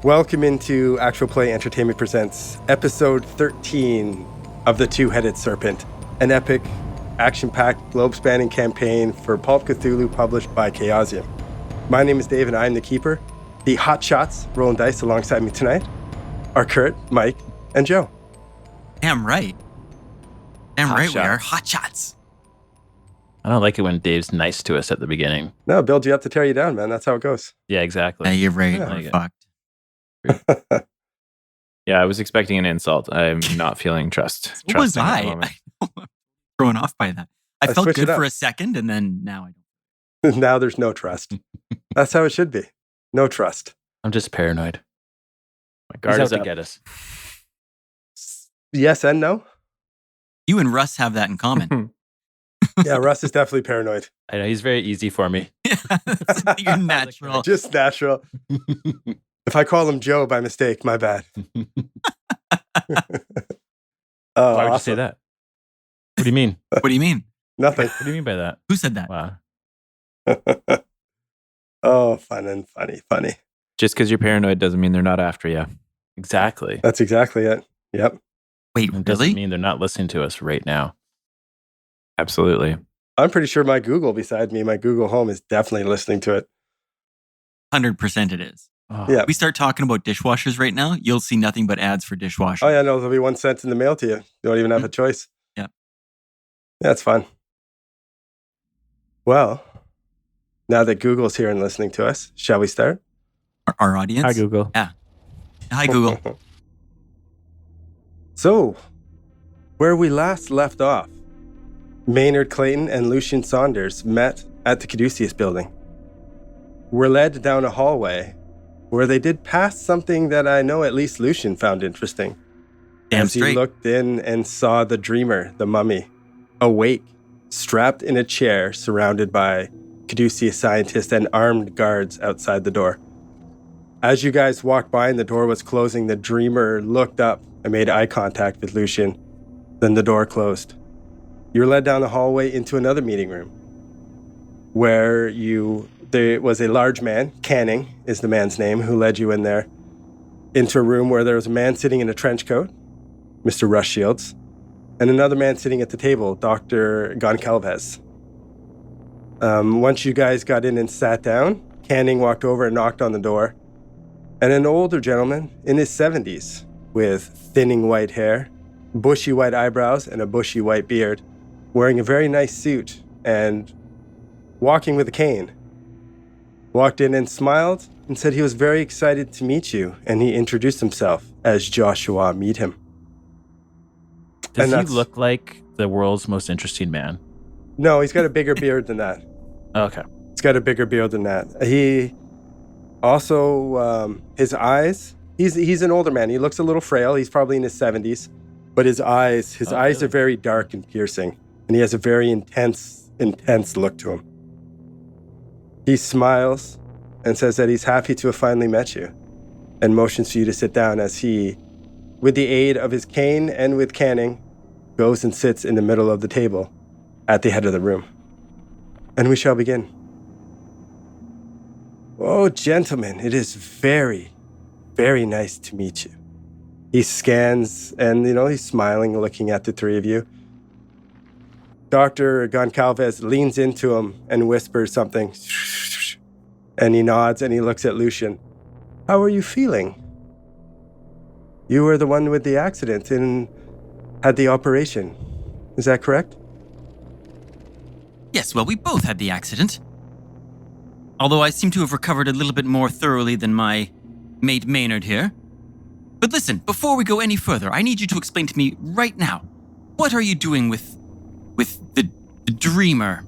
Welcome into Actual Play Entertainment Presents episode 13 of The Two-Headed Serpent, an epic, action-packed, globe-spanning campaign for Pulp Cthulhu published by Chaosium. My name is Dave and I'm the Keeper. The hot shots rolling dice alongside me tonight are Kurt, Mike, and Joe. Damn right. We are hot shots. I don't like it when Dave's nice to us at the beginning. No, build you up to tear you down, man. That's how it goes. Yeah, exactly. Yeah, you're right. Yeah. We're fucked. Yeah, I was expecting an insult. I'm not feeling trust. What was trusting at the I? moment. I'm thrown off by that. I felt switched good it up. for a second, and then now I don't. Now there's no trust. That's how it should be. No trust. I'm just paranoid. My He's guard out is to up. get us. Yes and no? You and Russ have that in common. Yeah, Russ is definitely paranoid. I know, he's very easy for me. You're natural. Just natural. If I call him Joe by mistake, my bad. Oh, Why would you say that? What do you mean? What do you mean? Nothing. What do you mean by that? Who said that? Wow. Oh, fun and funny. Just because you're paranoid doesn't mean they're not after you. Exactly. That's exactly it. Yep. Wait, It doesn't really? mean they're not listening to us right now. Absolutely. I'm pretty sure my Google beside me, my Google Home is definitely listening to it. 100% it is. Oh, Yeah. We start talking about dishwashers right now, you'll see nothing but ads for dishwashers. Oh, yeah, no, there'll be 1 cent in the mail to you. You don't even have a choice. Yeah. That's fun. Well, now that Google's here and listening to us, shall we start? Our audience. Hi, Google. Hi, Google. So, where we last left off, Maynard Clayton and Lucian Saunders met at the Caduceus building. Were led down a hallway where they did pass something that I know at least Lucian found interesting. Damn As he straight. looked in and saw the dreamer, the mummy, awake, strapped in a chair, surrounded by Caduceus scientists and armed guards outside the door. As you guys walked by and the door was closing, the dreamer looked up and made eye contact with Lucian. Then the door closed. You were led down the hallway into another meeting room where there was a large man, Canning is the man's name, who led you in there, into a room where there was a man sitting in a trench coat, Mr. Russ Shields, and another man sitting at the table, Dr. Goncalves. Once you guys got in and sat down, Canning walked over and knocked on the door, and an older gentleman in his 70s with thinning white hair, bushy white eyebrows, and a bushy white beard, wearing a very nice suit and walking with a cane, walked in and smiled and said he was very excited to meet you, and he introduced himself as Joshua Meadham. Does And he that's- look like the world's most interesting man? No, he's got a bigger beard than that. Okay. He's got a bigger beard than that. He also, his eyes, he's an older man. He looks a little frail. He's probably in his 70s, but his eyes really? are very dark and piercing, and he has a very intense look to him. He smiles and says that he's happy to have finally met you and motions for you to sit down as he, with the aid of his cane and with Canning, goes and sits in the middle of the table at the head of the room. And we shall begin. Oh, gentlemen, it is very, very nice to meet you. He scans and, he's smiling, looking at the three of you. Dr. Goncalves leans into him and whispers something. And he nods and he looks at Lucian. How are you feeling? You were the one with the accident and had the operation. Is that correct? Yes, well, we both had the accident. Although I seem to have recovered a little bit more thoroughly than my mate Maynard here. But listen, before we go any further, I need you to explain to me right now, what are you doing with the dreamer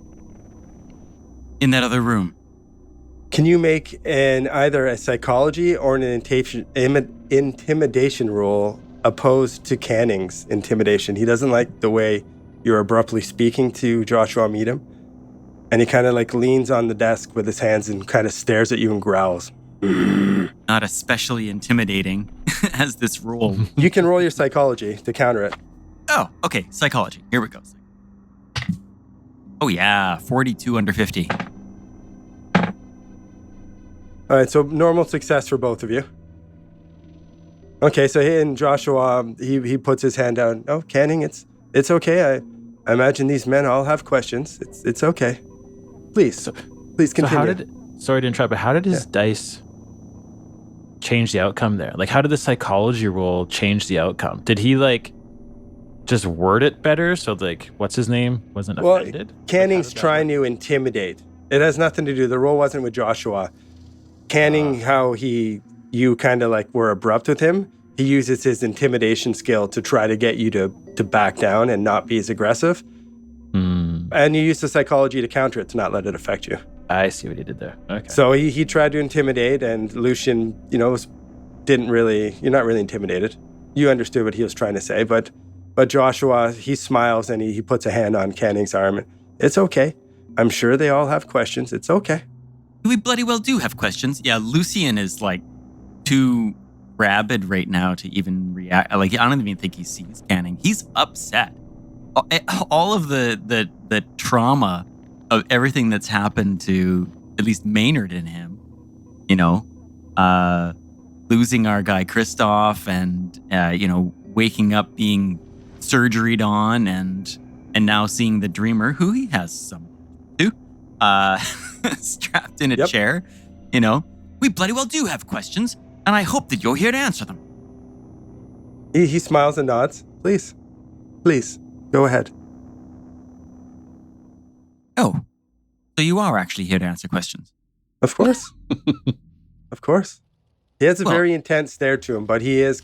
in that other room? Can you make either a psychology or an intimidation roll opposed to Canning's intimidation? He doesn't like the way you're abruptly speaking to Joshua Meadham. And he kind of leans on the desk with his hands and kind of stares at you and growls. Not especially intimidating as this roll. You can roll your psychology to counter it. Oh, okay, psychology. Here we go. Oh yeah, 42 under 50. All right, so normal success for both of you. Okay, so and Joshua, he puts his hand down. Oh, Canning, it's okay. I imagine these men all have questions. It's okay. Please continue. Sorry to interrupt, but how did his dice change the outcome there? Like, how did the psychology roll change the outcome? Did he just word it better so what's his name wasn't offended? Canning's trying to intimidate. It has nothing to do. The roll wasn't with Joshua. Canning, how you kind of were abrupt with him. He uses his intimidation skill to try to get you to back down and not be as aggressive. And you use the psychology to counter it, to not let it affect you. I see what he did there. Okay. So he tried to intimidate, and Lucian, you're not really intimidated. You understood what he was trying to say, but Joshua, he smiles and he puts a hand on Canning's arm. And, it's okay. I'm sure they all have questions. It's okay. We bloody well do have questions. Yeah, Lucian is too rabid right now to even react. I don't even think he sees Canning. He's upset. All of the trauma of everything that's happened to at least Maynard and him, losing our guy Christoph and waking up being surgeried on and now seeing the dreamer who he has some to strapped in a chair. We bloody well do have questions, and I hope that you're here to answer them. He smiles and nods. Please go ahead. Oh, so you are actually here to answer questions? Of course. Of course. He has a very intense stare to him, but he is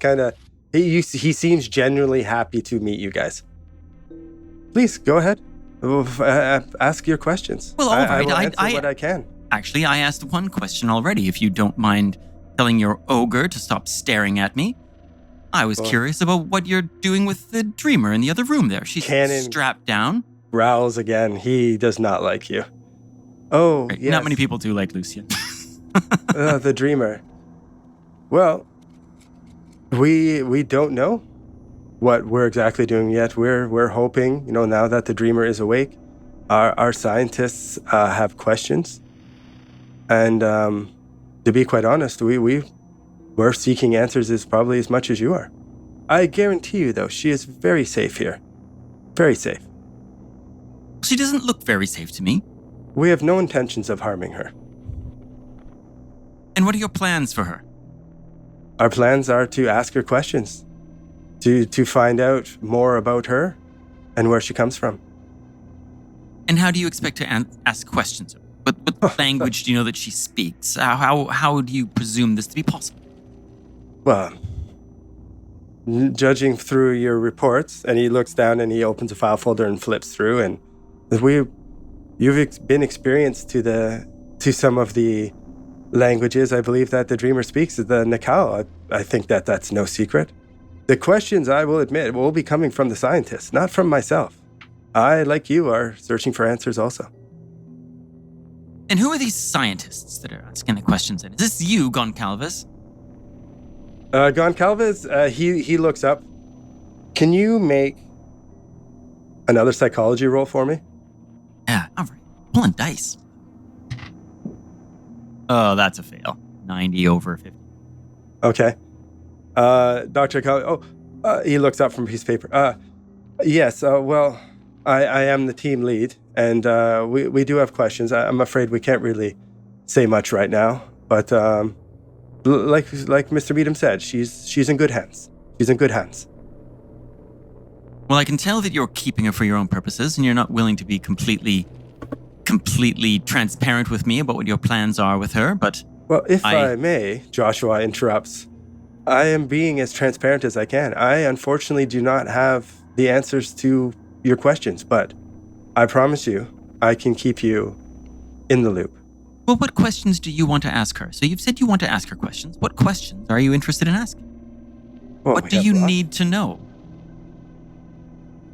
he seems genuinely happy to meet you guys. Please, go ahead. Ask your questions. Well, all right. I will answer what I can. Actually, I asked one question already, if you don't mind telling your ogre to stop staring at me. I was curious about what you're doing with the dreamer in the other room there. She's strapped down. Growls again. He does not like you. Oh, right. Yes. Not many people do like Lucian. The dreamer. Well, we don't know what we're exactly doing yet. We're hoping, now that the dreamer is awake, our scientists have questions. And to be quite honest, we're seeking answers probably as much as you are. I guarantee you, though, she is very safe here. Very safe. She doesn't look very safe to me. We have no intentions of harming her. And what are your plans for her? Our plans are to ask her questions, to find out more about her and where she comes from. And how do you expect to ask questions? What language do you know that she speaks? How do you presume this to be possible? Well, judging through your reports, and he looks down and he opens a file folder and flips through, and you've been experienced to some of the languages I believe that the dreamer speaks, the Nakal. I think that's no secret. The questions, I will admit, will be coming from the scientists, not from myself. I, like you, are searching for answers also. And who are these scientists that are asking the questions? Is this you, Goncalves? Goncalves, he looks up. Can you make another psychology roll for me? Yeah, all right. Pulling dice. Oh, that's a fail. 90 over 50. Okay. Dr. Cal, he looks up from a piece of paper. Yes, well, I am the team lead, and we do have questions. I'm afraid we can't really say much right now, but like Mr. Beedham said, she's in good hands. She's in good hands. Well, I can tell that you're keeping her for your own purposes, and you're not willing to be completely transparent with me about what your plans are with her, but... Well, if I may, Joshua interrupts. I am being as transparent as I can. I unfortunately do not have the answers to your questions, but I promise you, I can keep you in the loop. Well, what questions do you want to ask her? So you've said you want to ask her questions. What questions are you interested in asking? Well, what do you need to know?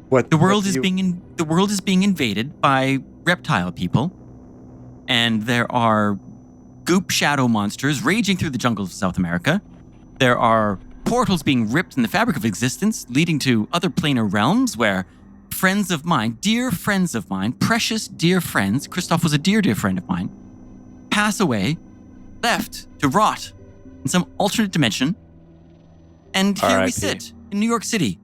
The world is being invaded by reptile people, and there are goop shadow monsters raging through the jungles of South America. There are portals being ripped in the fabric of existence, leading to other planar realms where friends of mine, dear friends of mine, precious dear friends, Christoph was a dear friend of mine, pass away, left to rot in some alternate dimension, And here we R.I.P.. sit in New York City,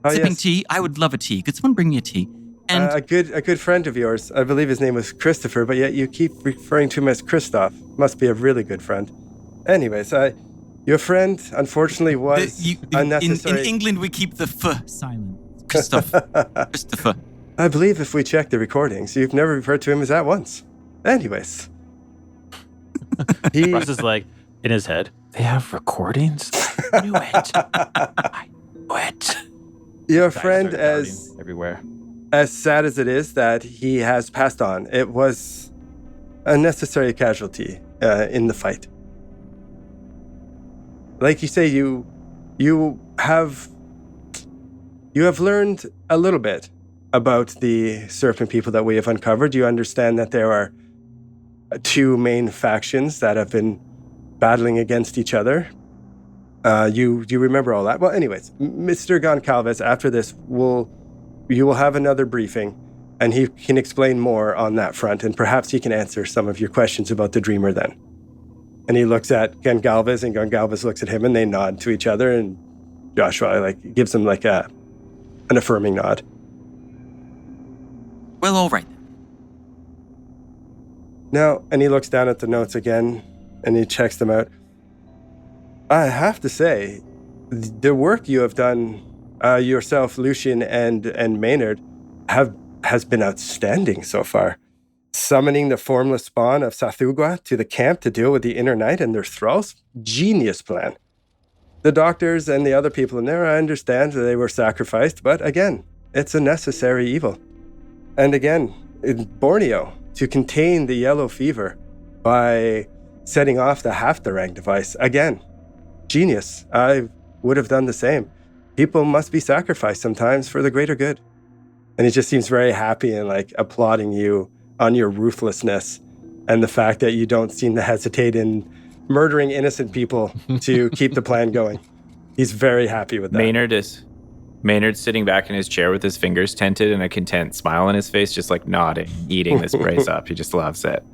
Oh, sipping yes. tea. I would love a tea. Could someone bring me a tea? And A good friend of yours. I believe his name was Christopher, but yet you keep referring to him as Christoph. Must be a really good friend. Anyways, your friend, unfortunately, was in unnecessary. England, we keep the f silent. Christopher. I believe if we check the recordings, you've never referred to him as that once. Anyways. Russ is like, in his head, they have recordings? I knew it. I knew it. Your Guys friend, start darting everywhere. as sad as it is that he has passed on, it was a necessary casualty in the fight. Like you say, you have learned a little bit about the Serpent people that we have uncovered. You understand that there are two main factions that have been battling against each other. You remember all that. Well, anyways, Mr. Goncalves, after this, you will have another briefing, and he can explain more on that front, and perhaps he can answer some of your questions about the Dreamer then. And he looks at Goncalves, and Goncalves looks at him, and they nod to each other, and Joshua gives him an affirming nod. Well, all right. Now, and he looks down at the notes again, and he checks them out. I have to say, the work you have done, yourself, Lucian, and Maynard, has been outstanding so far. Summoning the formless spawn of Sathugwa to the camp to deal with the Inner Night and their thralls, genius plan. The doctors and the other people in there, I understand that they were sacrificed, but again, it's a necessary evil. And again, in Borneo, to contain the yellow fever by setting off the Haftarang device, again, genius. I would have done the same. People must be sacrificed sometimes for the greater good. And he just seems very happy and applauding you on your ruthlessness and the fact that you don't seem to hesitate in murdering innocent people to keep the plan going. He's very happy with that. Maynard's sitting back in his chair with his fingers tented and a content smile on his face, just nodding, eating this brace up. He just loves it.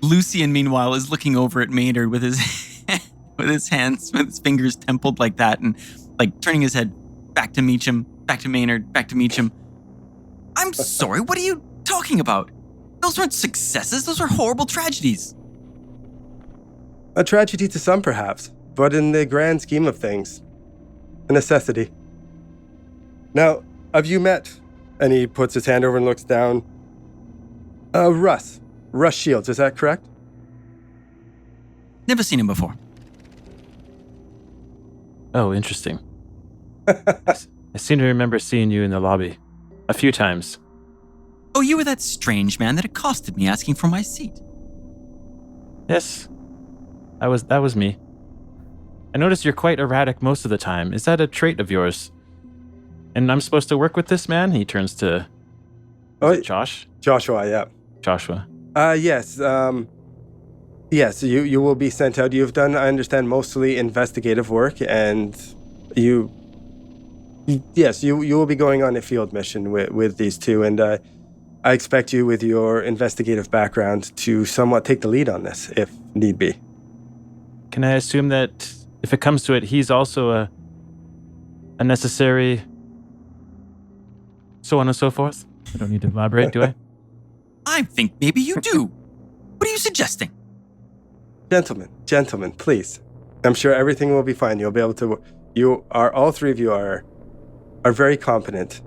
Lucian, meanwhile, is looking over at Maynard with his fingers templed like that, and turning his head back to Meacham, back to Maynard, back to Meacham. I'm sorry, what are you talking about? Those weren't successes, those were horrible tragedies. A tragedy to some, perhaps, but in the grand scheme of things, a necessity. Now, have you met, and he puts his hand over and looks down, Russ Shields, is that correct? Never seen him before. Oh, interesting. I seem to remember seeing you in the lobby a few times. Oh, you were that strange man that accosted me asking for my seat. Yes, that was me. I notice you're quite erratic most of the time. Is that a trait of yours? And I'm supposed to work with this man? He turns to Josh? Joshua, yeah. Joshua. Yes. Yes, you will be sent out. You've done, I understand, mostly investigative work, and you will be going on a field mission with these two, and I expect you, with your investigative background, to somewhat take the lead on this, if need be. Can I assume that if it comes to it, he's also a necessary so on and so forth? I don't need to elaborate, do I? I think maybe you do. What are you suggesting? Gentlemen, please. I'm sure everything will be fine. You'll be able to. All three of you are very competent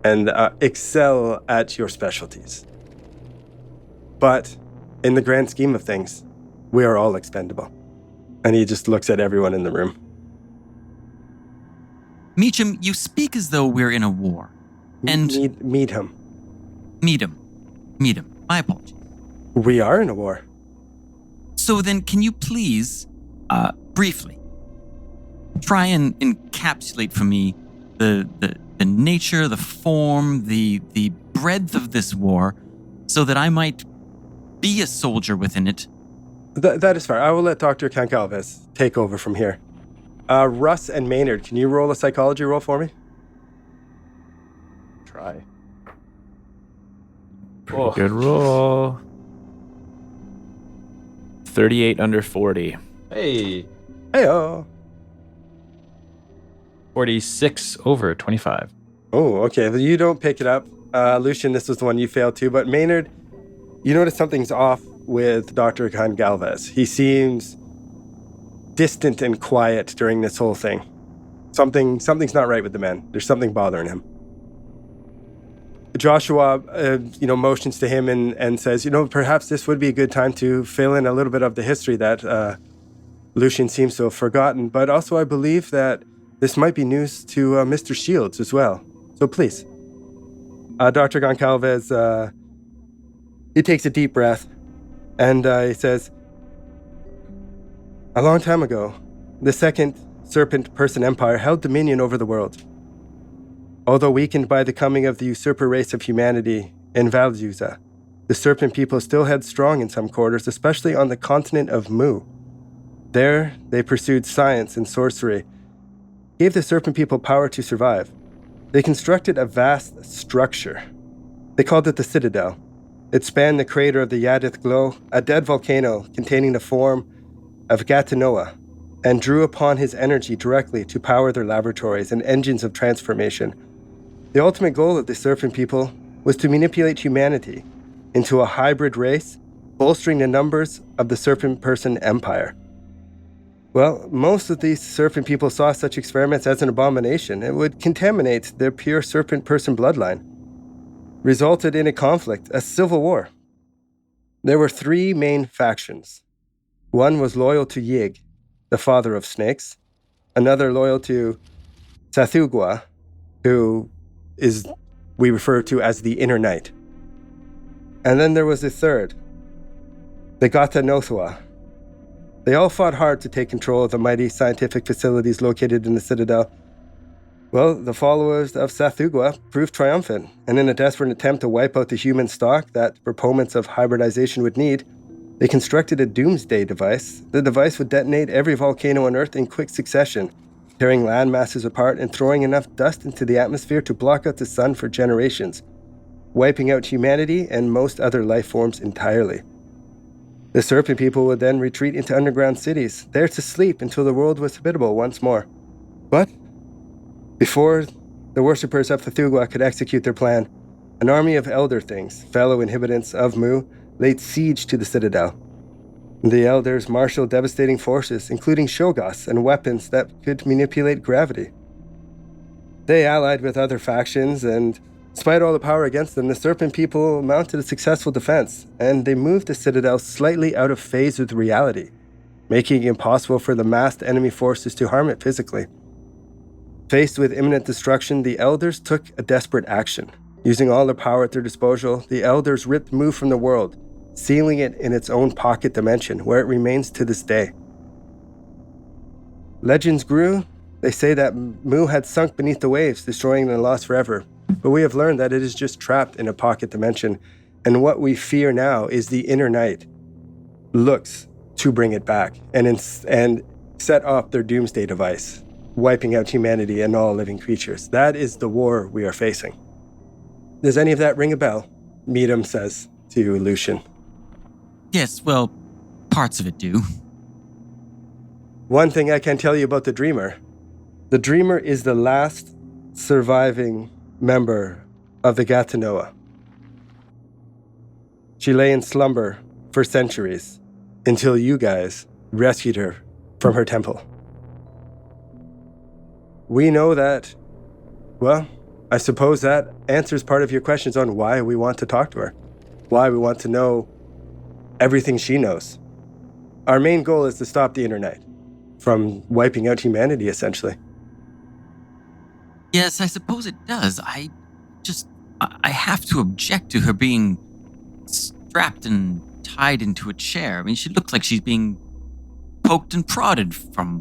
and excel at your specialties. But in the grand scheme of things, we are all expendable. And he just looks at everyone in the room. Meacham, you speak as though we're in a war. And Meet him. My apologies. We are in a war. So then, can you please, briefly, try and encapsulate for me the nature, the form, the breadth of this war, so that I might be a soldier within it? That is fair. I will let Dr. Goncalves take over from here. Russ and Maynard, can you roll a psychology roll for me? Try. Pretty good roll. 38 under 40. Hey. Heyo. 46 over 25. Oh, okay. Well, you don't pick it up. Lucian, this was the one you failed to. But Maynard, you notice something's off with Dr. Goncalves. He seems distant and quiet during this whole thing. Something's not right with the man. There's something bothering him. Joshua, motions to him and says, perhaps this would be a good time to fill in a little bit of the history that Lucian seems to have forgotten. But also, I believe that this might be news to Mr. Shields as well. So please. Dr. Goncalves, he takes a deep breath and he says, a long time ago, the second Serpent Person Empire held dominion over the world. Although weakened by the coming of the usurper race of humanity in Valzuza, the Serpent people still held strong in some quarters, especially on the continent of Mu. There, they pursued science and sorcery, gave the Serpent people power to survive. They constructed a vast structure. They called it the Citadel. It spanned the crater of the Yadith Glow, a dead volcano containing the form of Gatanoa, and drew upon his energy directly to power their laboratories and engines of transformation. The ultimate goal of the Serpent people was to manipulate humanity into a hybrid race, bolstering the numbers of the Serpent Person Empire. Well, most of these Serpent people saw such experiments as an abomination. It would contaminate their pure Serpent Person bloodline. Resulted in a conflict, a civil war. There were 3 main factions. One was loyal to Yig, the father of snakes. Another loyal to Sathugwa, who we refer to as the Inner Knight. And then there was a third, the Gata Nothwa. They all fought hard to take control of the mighty scientific facilities located in the Citadel. Well, the followers of Sathugwa proved triumphant, and in a desperate attempt to wipe out the human stock that proponents of hybridization would need, they constructed a doomsday device. The device would detonate every volcano on Earth in quick succession, tearing land masses apart and throwing enough dust into the atmosphere to block out the sun for generations, wiping out humanity and most other life forms entirely. The Serpent people would then retreat into underground cities, there to sleep until the world was habitable once more. But before the worshippers of Thethugwa could execute their plan, an army of Elder Things, fellow inhabitants of Mu, laid siege to the Citadel. The Elders marshaled devastating forces, including Shogas and weapons that could manipulate gravity. They allied with other factions, and despite all the power against them, the Serpent people mounted a successful defense, and they moved the Citadel slightly out of phase with reality, making it impossible for the massed enemy forces to harm it physically. Faced with imminent destruction, the Elders took a desperate action. Using all their power at their disposal, the Elders ripped Mu from the world, sealing it in its own pocket dimension, where it remains to this day. Legends grew. They say that Mu had sunk beneath the waves, destroying and lost forever. But we have learned that it is just trapped in a pocket dimension, and what we fear now is the Inner Knight looks to bring it back and set up their doomsday device, wiping out humanity and all living creatures. That is the war we are facing. Does any of that ring a bell? Meadam says to Lucian. Yes, well, parts of it do. One thing I can tell you about the Dreamer. The Dreamer is the last surviving member of the Gatanoa. She lay in slumber for centuries until you guys rescued her from her temple. We know that, well, I suppose that answers part of your questions on why we want to talk to her, why we want to know everything she knows. Our main goal is to stop the Inner Knight from wiping out humanity, essentially. Yes, I suppose it does. I have to object to her being strapped and tied into a chair. I mean, she looks like she's being poked and prodded from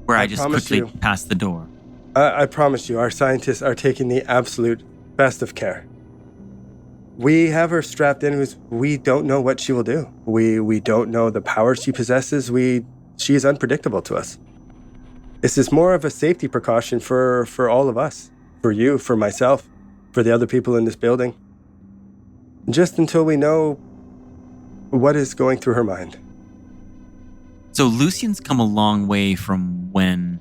where I just quickly passed the door. I promise you, our scientists are taking the absolute best of care. We have her strapped in. We don't know what she will do. We don't know the power she possesses. She is unpredictable to us. This is more of a safety precaution for all of us, for you, for myself, for the other people in this building. Just until we know what is going through her mind. So Lucian's come a long way from when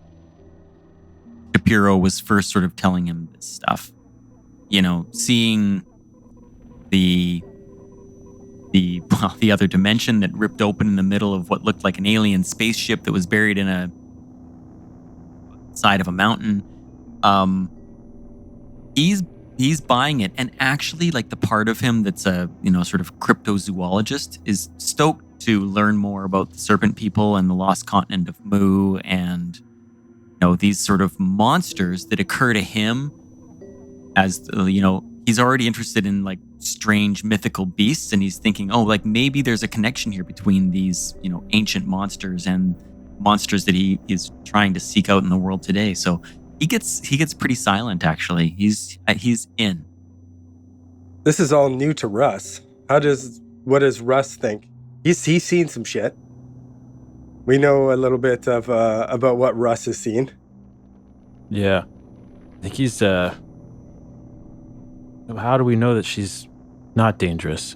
Shapiro was first sort of telling him this stuff. Seeing the other dimension that ripped open in the middle of what looked like an alien spaceship that was buried in a side of a mountain. He's buying it, and actually, like, the part of him that's a sort of cryptozoologist is stoked to learn more about the Serpent people and the lost continent of Mu, and these sort of monsters that occur to him as he's already interested in like strange mythical beasts, and he's thinking, oh, like maybe there's a connection here between these ancient monsters and monsters that he is trying to seek out in the world today. So he gets pretty silent, actually. He's in. This is all new to Russ. What does Russ think? He's seen some shit. We know a little bit of about what Russ has seen. Yeah. I think he's how do we know that she's not dangerous?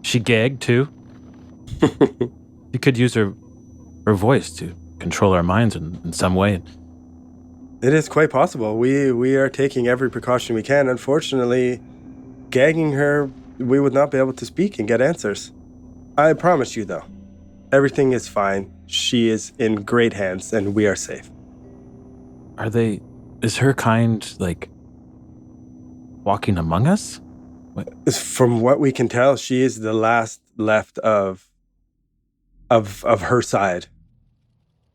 She gagged too. She could use her voice to control our minds in some way. It is quite possible. We are taking every precaution we can. Unfortunately, gagging her, we would not be able to speak and get answers. I promise you, though, everything is fine. She is in great hands, and we are safe. Is her kind, like, walking among us? From what we can tell, she is the last left of her side.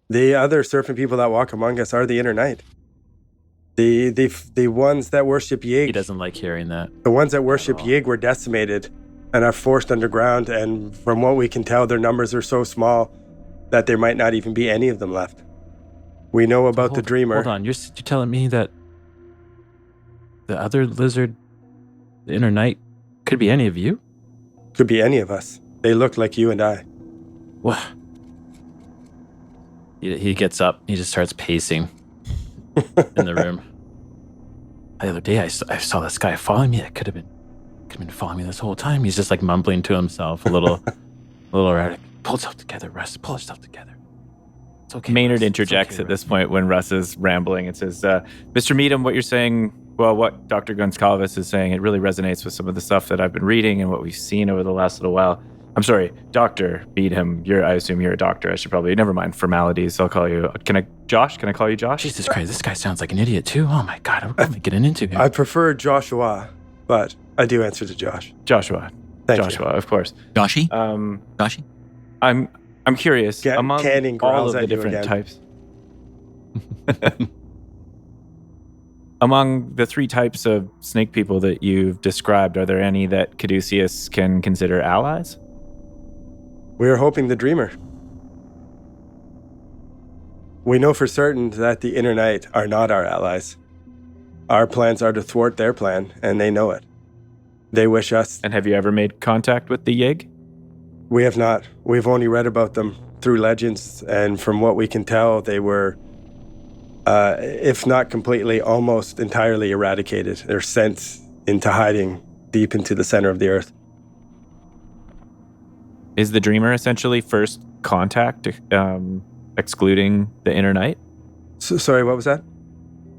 The other serpent people that walk among us are the Inner Night. The ones that worship Yig. He doesn't like hearing that. The ones that worship Yig were decimated and are forced underground, and from what we can tell, their numbers are so small that there might not even be any of them left. We know about the Dreamer. Hold on, you're telling me that the other lizard, the Inner Night, could be any of you? Could be any of us. They look like you and I. What? He gets up. He just starts pacing in the room. The other day, I saw this guy following me. It could have been following me this whole time. He's just like mumbling to himself, a little erratic. Pull yourself together, Russ. Pull yourself together. It's okay. Maynard Russ. interjects Okay, at this point when Russ is rambling and says, Mr. Meadham, what you're saying, well, what Dr. Gonsalves is saying, it really resonates with some of the stuff that I've been reading and what we've seen over the last little while. I'm sorry, Dr. Meadham. I assume you're a doctor. I should probably, never mind formalities. I'll call you, Josh? Can I call you Josh? Jesus Christ, this guy sounds like an idiot too. Oh my God, what am I getting into here? I prefer Joshua, but I do answer to Josh. Joshua. Thank Joshua, you. of course. Joshi? Joshi? I'm curious, among Canning all growls of the at you different again. types. Among the 3 types of snake people that you've described, are there any that Caduceus can consider allies? We are hoping the Dreamer. We know for certain that the Inner Night are not our allies. Our plans are to thwart their plan, and they know it. They wish us... And have you ever made contact with the Yig? We have not. We've only read about them through legends, and from what we can tell, they were, if not completely, almost entirely eradicated. They're sent into hiding deep into the center of the earth. Is the Dreamer essentially first contact, excluding the Inner Night? Sorry, what was that?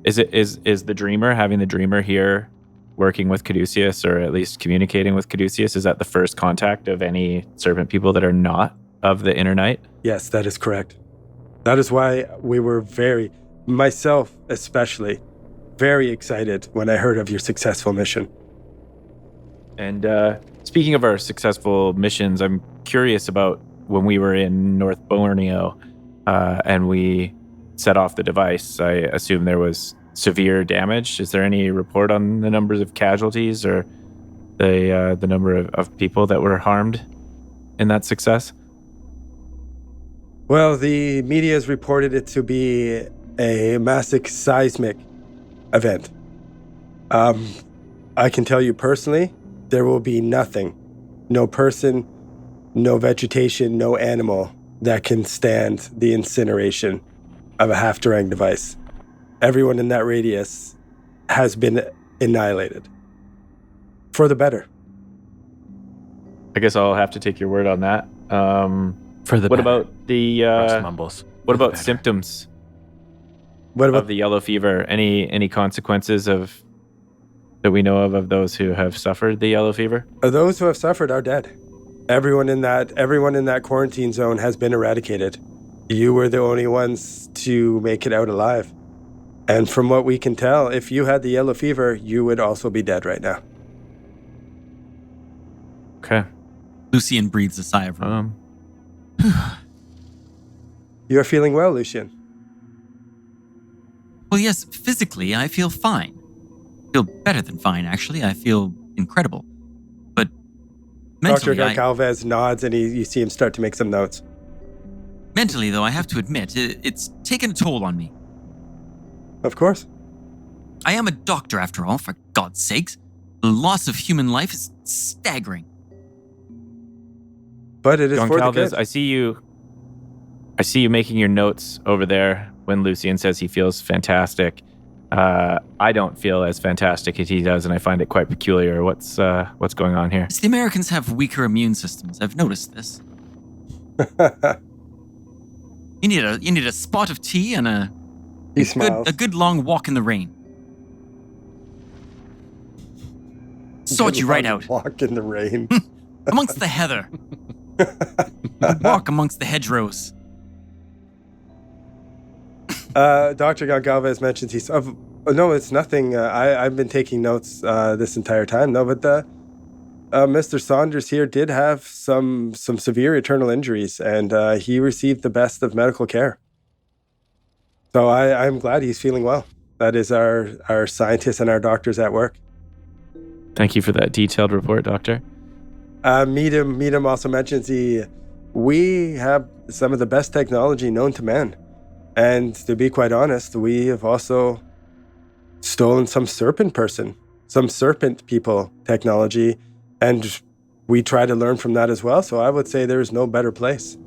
Is the Dreamer, having the Dreamer here, working with Caduceus, or at least communicating with Caduceus, is that the first contact of any serpent people that are not of the Inner Night? Yes, that is correct. That is why we were myself especially, very excited when I heard of your successful mission. And speaking of our successful missions, I'm curious about when we were in North Borneo and we set off the device. I assume there was severe damage. Is there any report on the numbers of casualties or the number of people that were harmed in that success? Well, the media has reported it to be a massive seismic event. I can tell you personally, there will be nothing, no person, no vegetation, no animal that can stand the incineration of a half-Durang device. Everyone in that radius has been annihilated. For the better. I guess I'll have to take your word on that. For the what better. about the Russ mumbles. what For the about better. symptoms? What about of the yellow fever? Any consequences of that we know of those who have suffered the yellow fever? those who have suffered are dead? Everyone in that quarantine zone has been eradicated. You were the only ones to make it out alive. And from what we can tell, if you had the yellow fever, you would also be dead right now. Okay. Lucian breathes a sigh of relief. You're feeling well, Lucian. Well, yes, physically, I feel fine. I feel better than fine, actually. I feel incredible. But Dr. mentally, Goncalves nods and you see him start to make some notes. mentally, though, I have to admit, it's taken a toll on me. Of course. I am a doctor, after all, for God's sakes. The loss of human life is staggering. But it is for the Goncalves, good. I see you making your notes over there when Lucian says he feels fantastic. I don't feel as fantastic as he does, and I find it quite peculiar. What's going on here? The Americans have weaker immune systems. I've noticed this. You need a spot of tea and He smiles. a good long walk in the rain. Sort you right out. Walk in the rain. Amongst the heather. Walk amongst the hedgerows. Dr. Goncalves mentions he's... no, it's nothing. I've been taking notes this entire time. No, but Mr. Saunders here did have some severe internal injuries, and he received the best of medical care. So I'm glad he's feeling well. That is our scientists and our doctors at work. Thank you for that detailed report, Doctor. Meadham also mentions we have some of the best technology known to man. And to be quite honest, we have also stolen some Serpent people technology, and we try to learn from that as well. So I would say there is no better place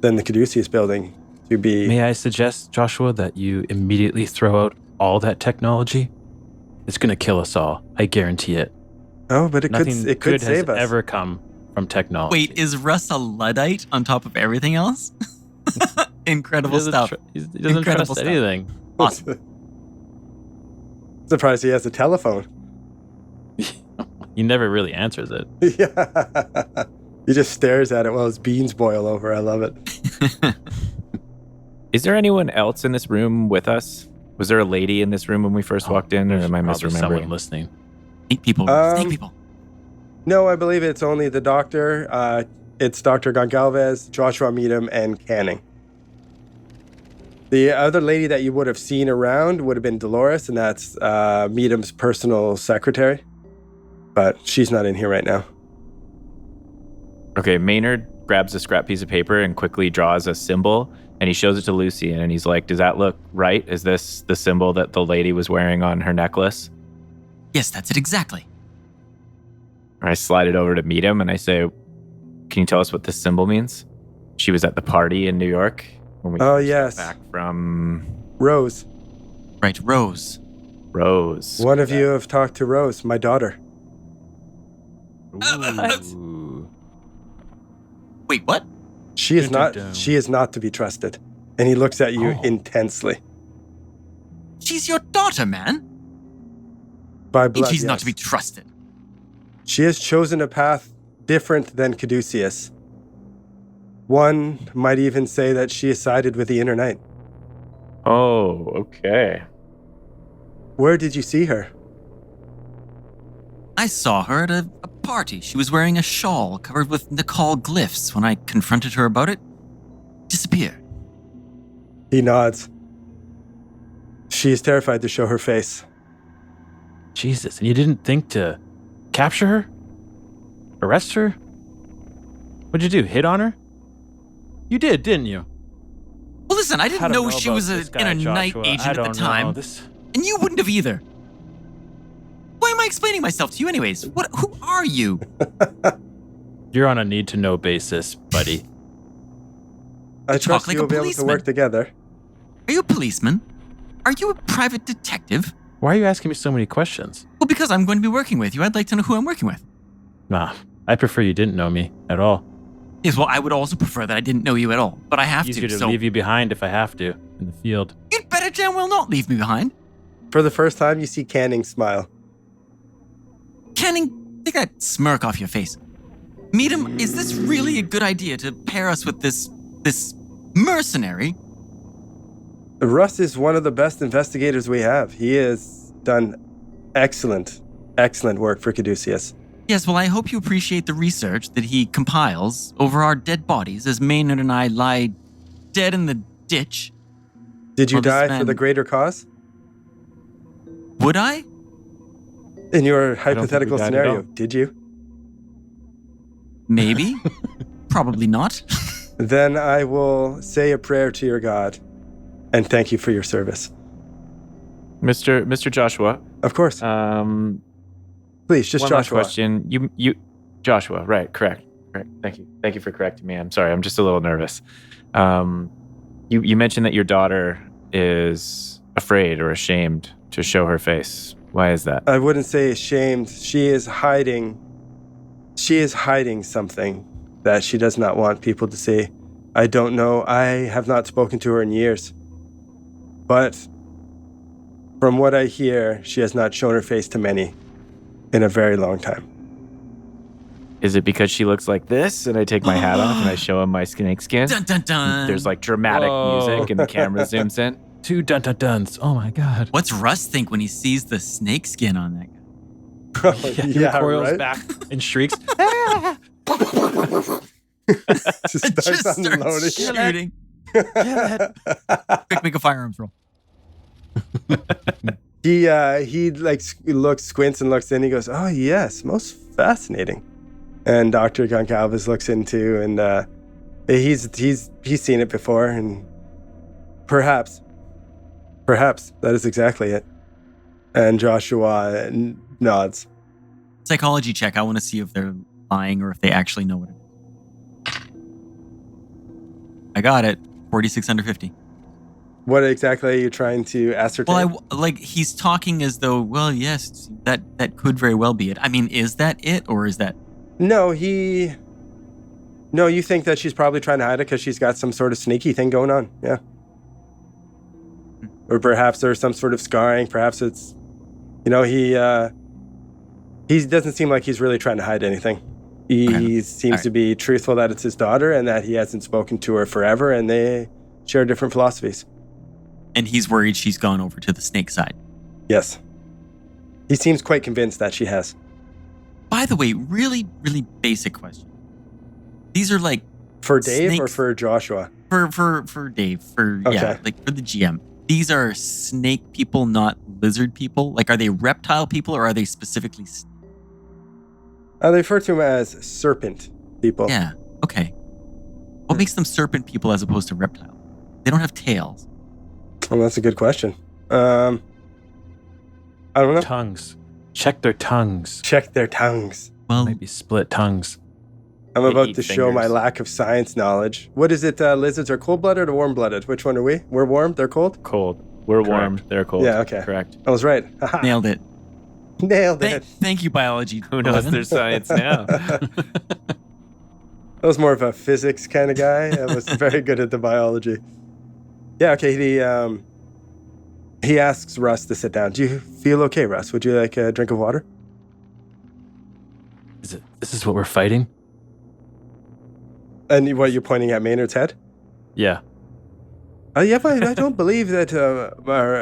than the Caduceus building to be. May I suggest, Joshua, that you immediately throw out all that technology? It's going to kill us all. I guarantee it. Oh, but it Nothing could good save has us. ever come from technology. Wait, is Russ a Luddite on top of everything else? Incredible stuff. He doesn't Incredible trust stuff. anything. Awesome. Surprised he has a telephone. He never really answers it. Yeah. He just stares at it while his beans boil over. I love it. Is there anyone else in this room with us? Was there a lady in this room when we first walked in, or There's am I probably misremembering? someone listening. Snake people. Um, Snake people. No, I believe it's only the doctor. It's Dr. Goncalves, Joshua Meadham, and Canning. The other lady that you would have seen around would have been Dolores, and that's Meadham's personal secretary. But she's not in here right now. Okay, Maynard grabs a scrap piece of paper and quickly draws a symbol, and he shows it to Lucian, and he's like, does that look right? Is this the symbol that the lady was wearing on her necklace? Yes, that's it exactly. I slide it over to Meadham, and I say, can you tell us what this symbol means? She was at the party in New York when we Oh, first got yes. back from Rose. Right, Rose. Rose. One of you have talked to Rose, my daughter. Ooh. Wait, what? She is Dun, dun, not. dun. She is not to be trusted. And he looks at you Oh. intensely. She's your daughter, man. By And blood, she's not yes. to be trusted. She has chosen a path different than Caduceus. One might even say that she has sided with the Inner Knight. Oh, okay. Where did you see her? I saw her at a party. She was wearing a shawl covered with Nicol glyphs. When I confronted her about it, disappeared. He nods. She is terrified to show her face. Jesus, and you didn't think to capture her? Arrest her? What'd you do, hit on her? You did, didn't you? Well, listen, I didn't know she about was this an guy, Inner Knight Joshua. agent I at the don't know. time, and you wouldn't have either. Why am I explaining myself to you anyways? Who are you? You're on a need-to-know basis, buddy. I talk trust like you a will be able to policeman. work together. Are you a policeman? Are you a private detective? Why are you asking me so many questions? Well, because I'm going to be working with you. I'd like to know who I'm working with. Nah, I prefer you didn't know me at all. Yes, well, I would also prefer that I didn't know you at all, but I have Easier to so leave you behind if I have to in the field. you'd better jam will not leave me behind. For the first time, you see Canning smile. Canning, take that smirk off your face. Meadham, is this really a good idea to pair us with this mercenary? Russ is one of the best investigators we have. He has done excellent work for Caduceus. Yes, well, I hope you appreciate the research that he compiles over our dead bodies as Maynard and I lie dead in the ditch. Did you Well, this die for man- the greater cause? Would I? In your think hypothetical we died at scenario, all. did you? Maybe. Probably not. Then I will say a prayer to your God and thank you for your service. Mr. Joshua. Of course. Please, just one last Joshua. question. You Joshua, right? Correct. Thank you for correcting me. I'm sorry. I'm just a little nervous. You mentioned that your daughter is afraid or ashamed to show her face. Why is that? I wouldn't say ashamed. She is hiding something that she does not want people to see. I don't know. I have not spoken to her in years. But from what I hear, she has not shown her face to many in a very long time. Is it because she looks like this and I take my hat off and I show him my snake skin? Dun dun dun. There's like dramatic Whoa. music and the camera zooms in. 2 dun-dun-duns. Oh my god. What's Russ think when he sees the snake skin on that guy? He recoils back and shrieks. Just starts unloading. shooting. Quick, make a firearms roll. He looks, squints and looks in. He goes, "Oh yes, most fascinating." And Dr. Goncalves looks into, and he's seen it before, and perhaps that is exactly it. And Joshua nods. Psychology check. I want to see if they're lying or if they actually know what it is. I got it. 46 under 50. What exactly are you trying to ascertain? Well, he's talking as though, well, yes, that could very well be it. I mean, is that it or is that? No, you think that she's probably trying to hide it because she's got some sort of sneaky thing going on. Yeah. Or perhaps there's some sort of scarring. Perhaps it's, he doesn't seem like he's really trying to hide anything. He seems to be truthful that it's his daughter and that he hasn't spoken to her forever and they share different philosophies. And he's worried she's gone over to the snake side. Yes. He seems quite convinced that she has. By the way, really, really basic question. These are like For Dave or snakes- for Joshua? for Dave, for Okay. the GM. These are snake people, not lizard people. Like, are they reptile people or are they specifically? They refer to him as serpent people. Yeah. Okay. What makes them serpent people as opposed to reptile? They don't have tails. Well, that's a good question. I don't know. Tongues. Check their tongues. Check their tongues. Well, Maybe split tongues. I'm They about eat to show my fingers. lack of science knowledge. What is it? Lizards are cold-blooded or warm-blooded? Which one are we? We're warm, they're cold? Cold. We're warm. They're cold. Yeah, okay. Correct. I was right. Haha. nailed it. Nailed it. Thank you, biology. Who knows 11. their science now? I was more of a physics kind of guy. I was very good at the biology. Yeah, okay. He asks Russ to sit down. Do you feel okay, Russ? Would you like a drink of water? This is what we're fighting? And what, you're pointing at Maynard's head? Yeah. Yeah, but I don't believe that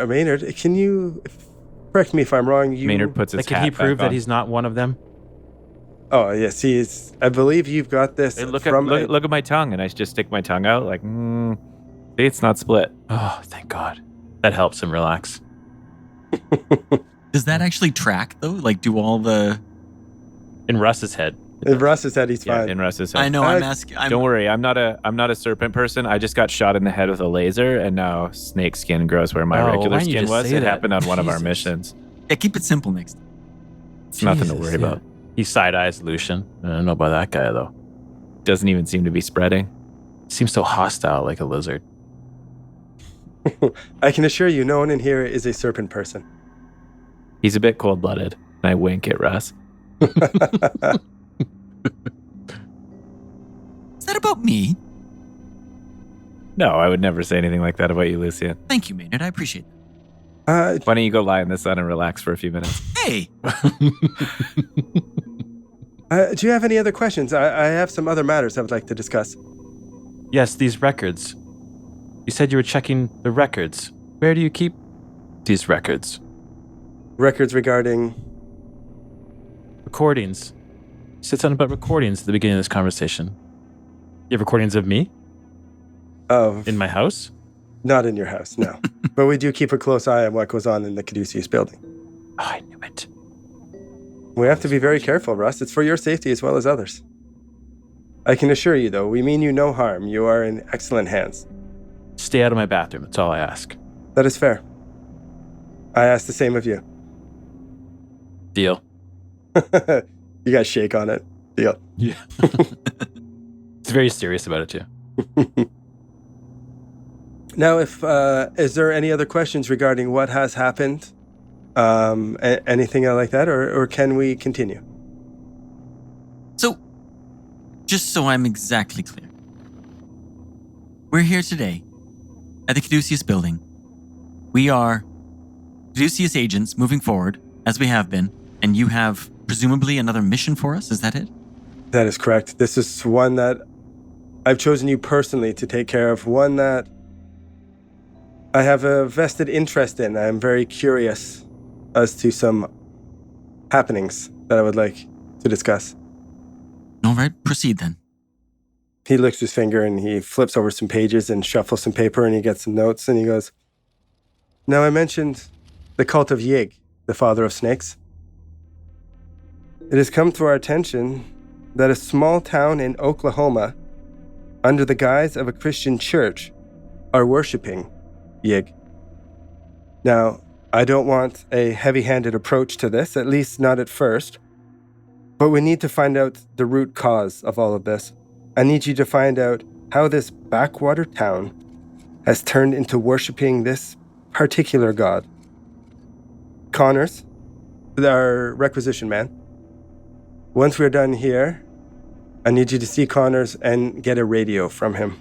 Maynard. Can you correct me if I'm wrong? Maynard puts his Like, can hat he prove back that on. he's not one of them? Oh, yes, he is. I believe you've got this Hey, look from... at my tongue, and I just stick my tongue out like, see, it's not split. Oh, thank God. That helps him relax. Does that actually track though? Like, do all the? In Russ's head. In Russ's head, he's Yeah, fine. in Russ's head. I know. I'm asking. Don't worry, I'm not a serpent person. I just got shot in the head with a laser, and now snake skin grows where my Oh, regular why didn't you skin just was. say It that? happened on one of our Jesus. missions. Yeah, keep it simple next time. It's nothing to Jesus, worry yeah. about. He side-eyes Lucian. I don't know about that guy, though. Doesn't even seem to be spreading. Seems so hostile like a lizard. I can assure you, no one in here is a serpent person. He's a bit cold-blooded. And I wink at Russ. Is that about me? No, I would never say anything like that about you, Lucian. Thank you, Maynard. I appreciate that. Why don't you go lie in the sun and relax for a few minutes? Hey! Do you have any other questions? I have some other matters I would like to discuss. Yes, these records. You said you were checking the records. Where do you keep these records? Records regarding... Recordings. You said something about recordings at the beginning of this conversation. You have recordings of me? Of... In my house? Not in your house, no. But we do keep a close eye on what goes on in the Caduceus building. Oh, I knew it. We have to be very careful, Russ. It's for your safety as well as others. I can assure you, though, we mean you no harm. You are in excellent hands. Stay out of my bathroom. That's all I ask. That is fair. I ask the same of you. Deal. You guys shake on it. Deal. Yeah. It's very serious about it, too. Now, is there any other questions regarding what has happened? Anything like that, or can we continue? So, just so I'm exactly clear. We're here today at the Caduceus building. We are Caduceus agents moving forward, as we have been, and you have presumably another mission for us, is that it? That is correct. This is one that I've chosen you personally to take care of, one that I have a vested interest in. I'm very curious as to some happenings that I would like to discuss. All right, proceed then. He licks his finger and he flips over some pages and shuffles some paper and he gets some notes and he goes, "Now I mentioned the cult of Yig, the father of snakes. It has come to our attention that a small town in Oklahoma, under the guise of a Christian church, are worshiping Yig. Now, I don't want a heavy-handed approach to this, at least not at first, but we need to find out the root cause of all of this. I need you to find out how this backwater town has turned into worshiping this particular god. Connors, our requisition man. Once we're done here, I need you to see Connors and get a radio from him.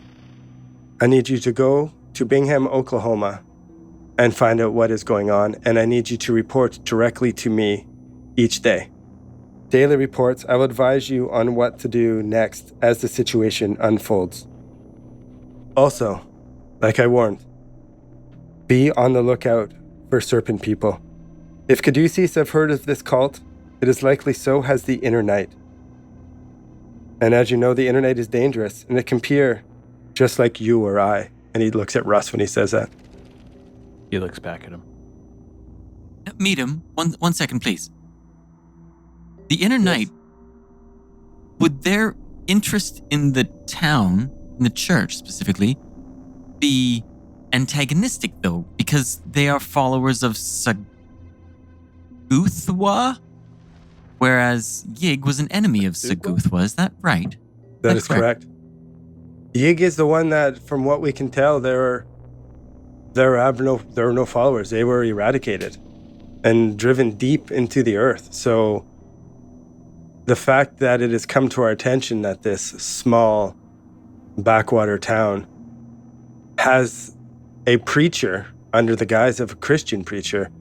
I need you to go to Bingham, Oklahoma, and find out what is going on, and I need you to report directly to me each day. Daily reports, I will advise you on what to do next as the situation unfolds. Also, like I warned, be on the lookout for Serpent people. If Caduceus have heard of this cult, it is likely so has the Inner Night. And as you know, the Inner Night is dangerous, and it can appear just like you or I." And he looks at Russ when he says that. He looks back at him. Meet him. One second, please. The Inner Night, would their interest in the town, in the church specifically, be antagonistic, though? Because they are followers of Saguthwa? Whereas Yig was an enemy of Saguthwa, is that right? That is correct. Yig is the one that, from what we can tell, there are no followers. They were eradicated and driven deep into the earth. So the fact that it has come to our attention that this small backwater town has a preacher under the guise of a Christian preacher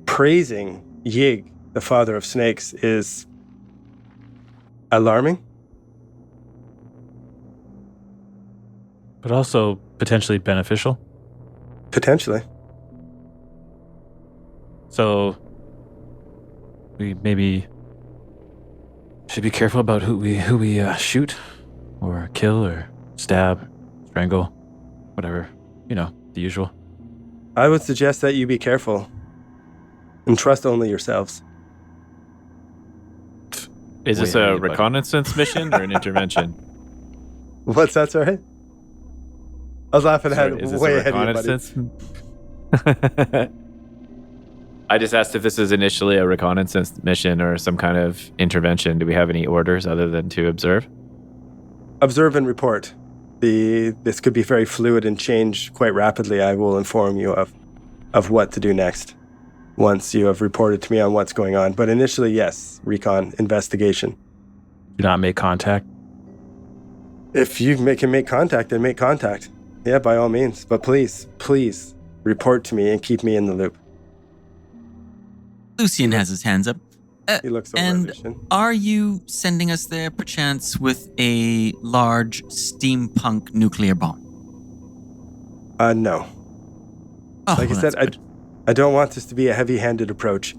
praising Yig, the father of snakes, is alarming. But also potentially beneficial. Potentially. So we maybe should be careful about who we shoot or kill or stab, strangle, whatever. You know, the usual. I would suggest that you be careful and trust only yourselves. Is this a reconnaissance mission or an intervention? What's that, sorry? I was laughing way ahead of you, buddy. I just asked if this is initially a reconnaissance mission or some kind of intervention. Do we have any orders other than to observe? Observe and report. This could be very fluid and change quite rapidly. I will inform you of what to do next once you have reported to me on what's going on. But initially, yes, recon, investigation. Do not make contact. If you can make contact, then make contact. Yeah, by all means. But please report to me and keep me in the loop. Lucian has his hands up. He looks over at And Lucian. are you sending us there, perchance, with a large steampunk nuclear bomb? No. Oh, Like well, I said, that's good. I don't want this to be a heavy-handed approach.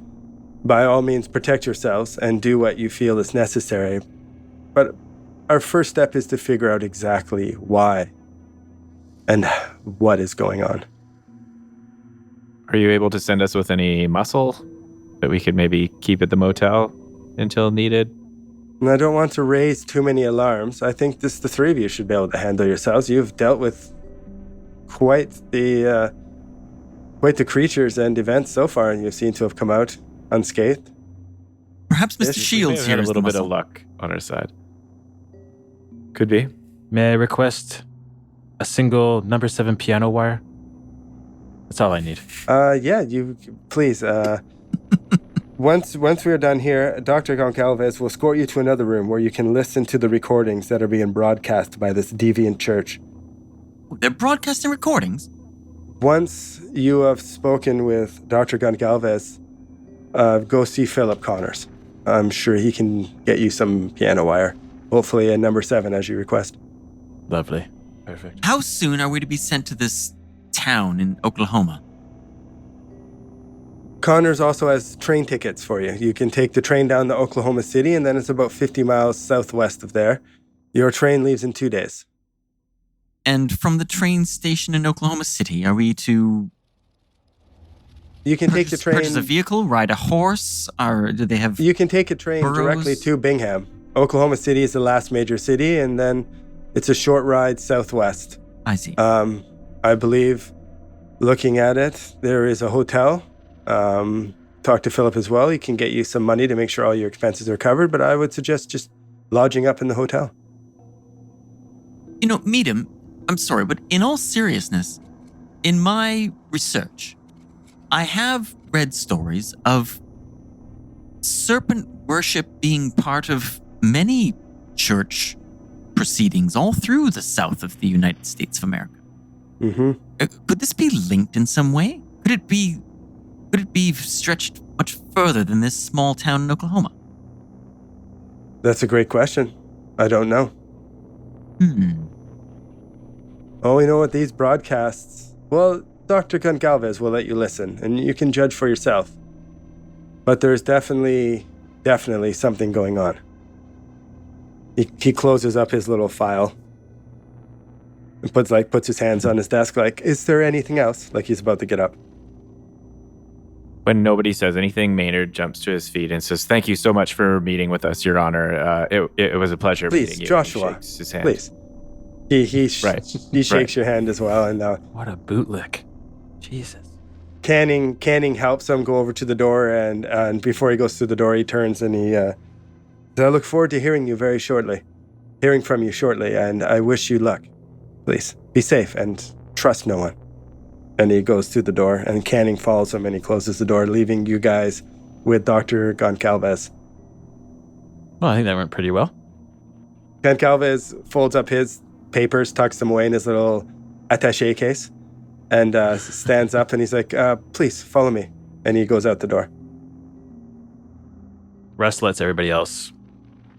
By all means, protect yourselves and do what you feel is necessary. But our first step is to figure out exactly why and what is going on. Are you able to send us with any muscle that we could maybe keep at the motel until needed? And I don't want to raise too many alarms. I think the three of you should be able to handle yourselves. You've dealt with quite the creatures and events so far, and you seem to have come out unscathed. Perhaps Mr. Yes, we We may Shields have here had a is the little bit of muscle. luck on our side. Could be. May I request a single number 7 piano wire? That's all I need. Yeah, you please. Once we are done here, Dr. Goncalves will escort you to another room where you can listen to the recordings that are being broadcast by this deviant church. They're broadcasting recordings? Once you have spoken with Dr. Goncalves, go see Philip Connors. I'm sure he can get you some piano wire. Hopefully a number 7 as you request. Lovely. Perfect. How soon are we to be sent to this town in Oklahoma? Connors also has train tickets for you. You can take the train down to Oklahoma City, and then it's about 50 miles southwest of there. Your train leaves in 2 days. And from the train station in Oklahoma City, are we to You can take the train. purchase a vehicle, ride a horse, or do they have... You can take a train Burrows? directly to Bingham. Oklahoma City is the last major city, and then it's a short ride southwest. I see. I believe, looking at it, there is a hotel. Talk to Philip as well. He can get you some money to make sure all your expenses are covered, but I would suggest just lodging up in the hotel. You know, Meadam, I'm sorry, but in all seriousness, in my research, I have read stories of serpent worship being part of many church proceedings all through the south of the United States of America. Mm-hmm. Could this be linked in some way? Could it be stretched much further than this small town in Oklahoma? That's a great question. I don't know. Oh, we know what these broadcasts... Well, Dr. Goncalves will let you listen, and you can judge for yourself. But there's definitely something going on. He closes up his little file and puts his hands on his desk like, is there anything else? Like he's about to get up. When nobody says anything, Maynard jumps to his feet and says, "Thank you so much for meeting with us, Your Honor. It was a pleasure Please, meeting you." Joshua, He shakes his hand. please. He shakes Right. your hand as well, and What a bootlick. Jesus. Canning helps him go over to the door, and before he goes through the door, he turns and he says, I look forward to hearing from you shortly, and I wish you luck. Please, be safe and trust no one. And he goes through the door, and Canning follows him, and he closes the door, leaving you guys with Dr. Goncalves. Well, I think that went pretty well. Goncalves folds up his papers, tucks them away in his little attaché case, and stands up, and he's like, please, follow me. And he goes out the door. Russ lets everybody else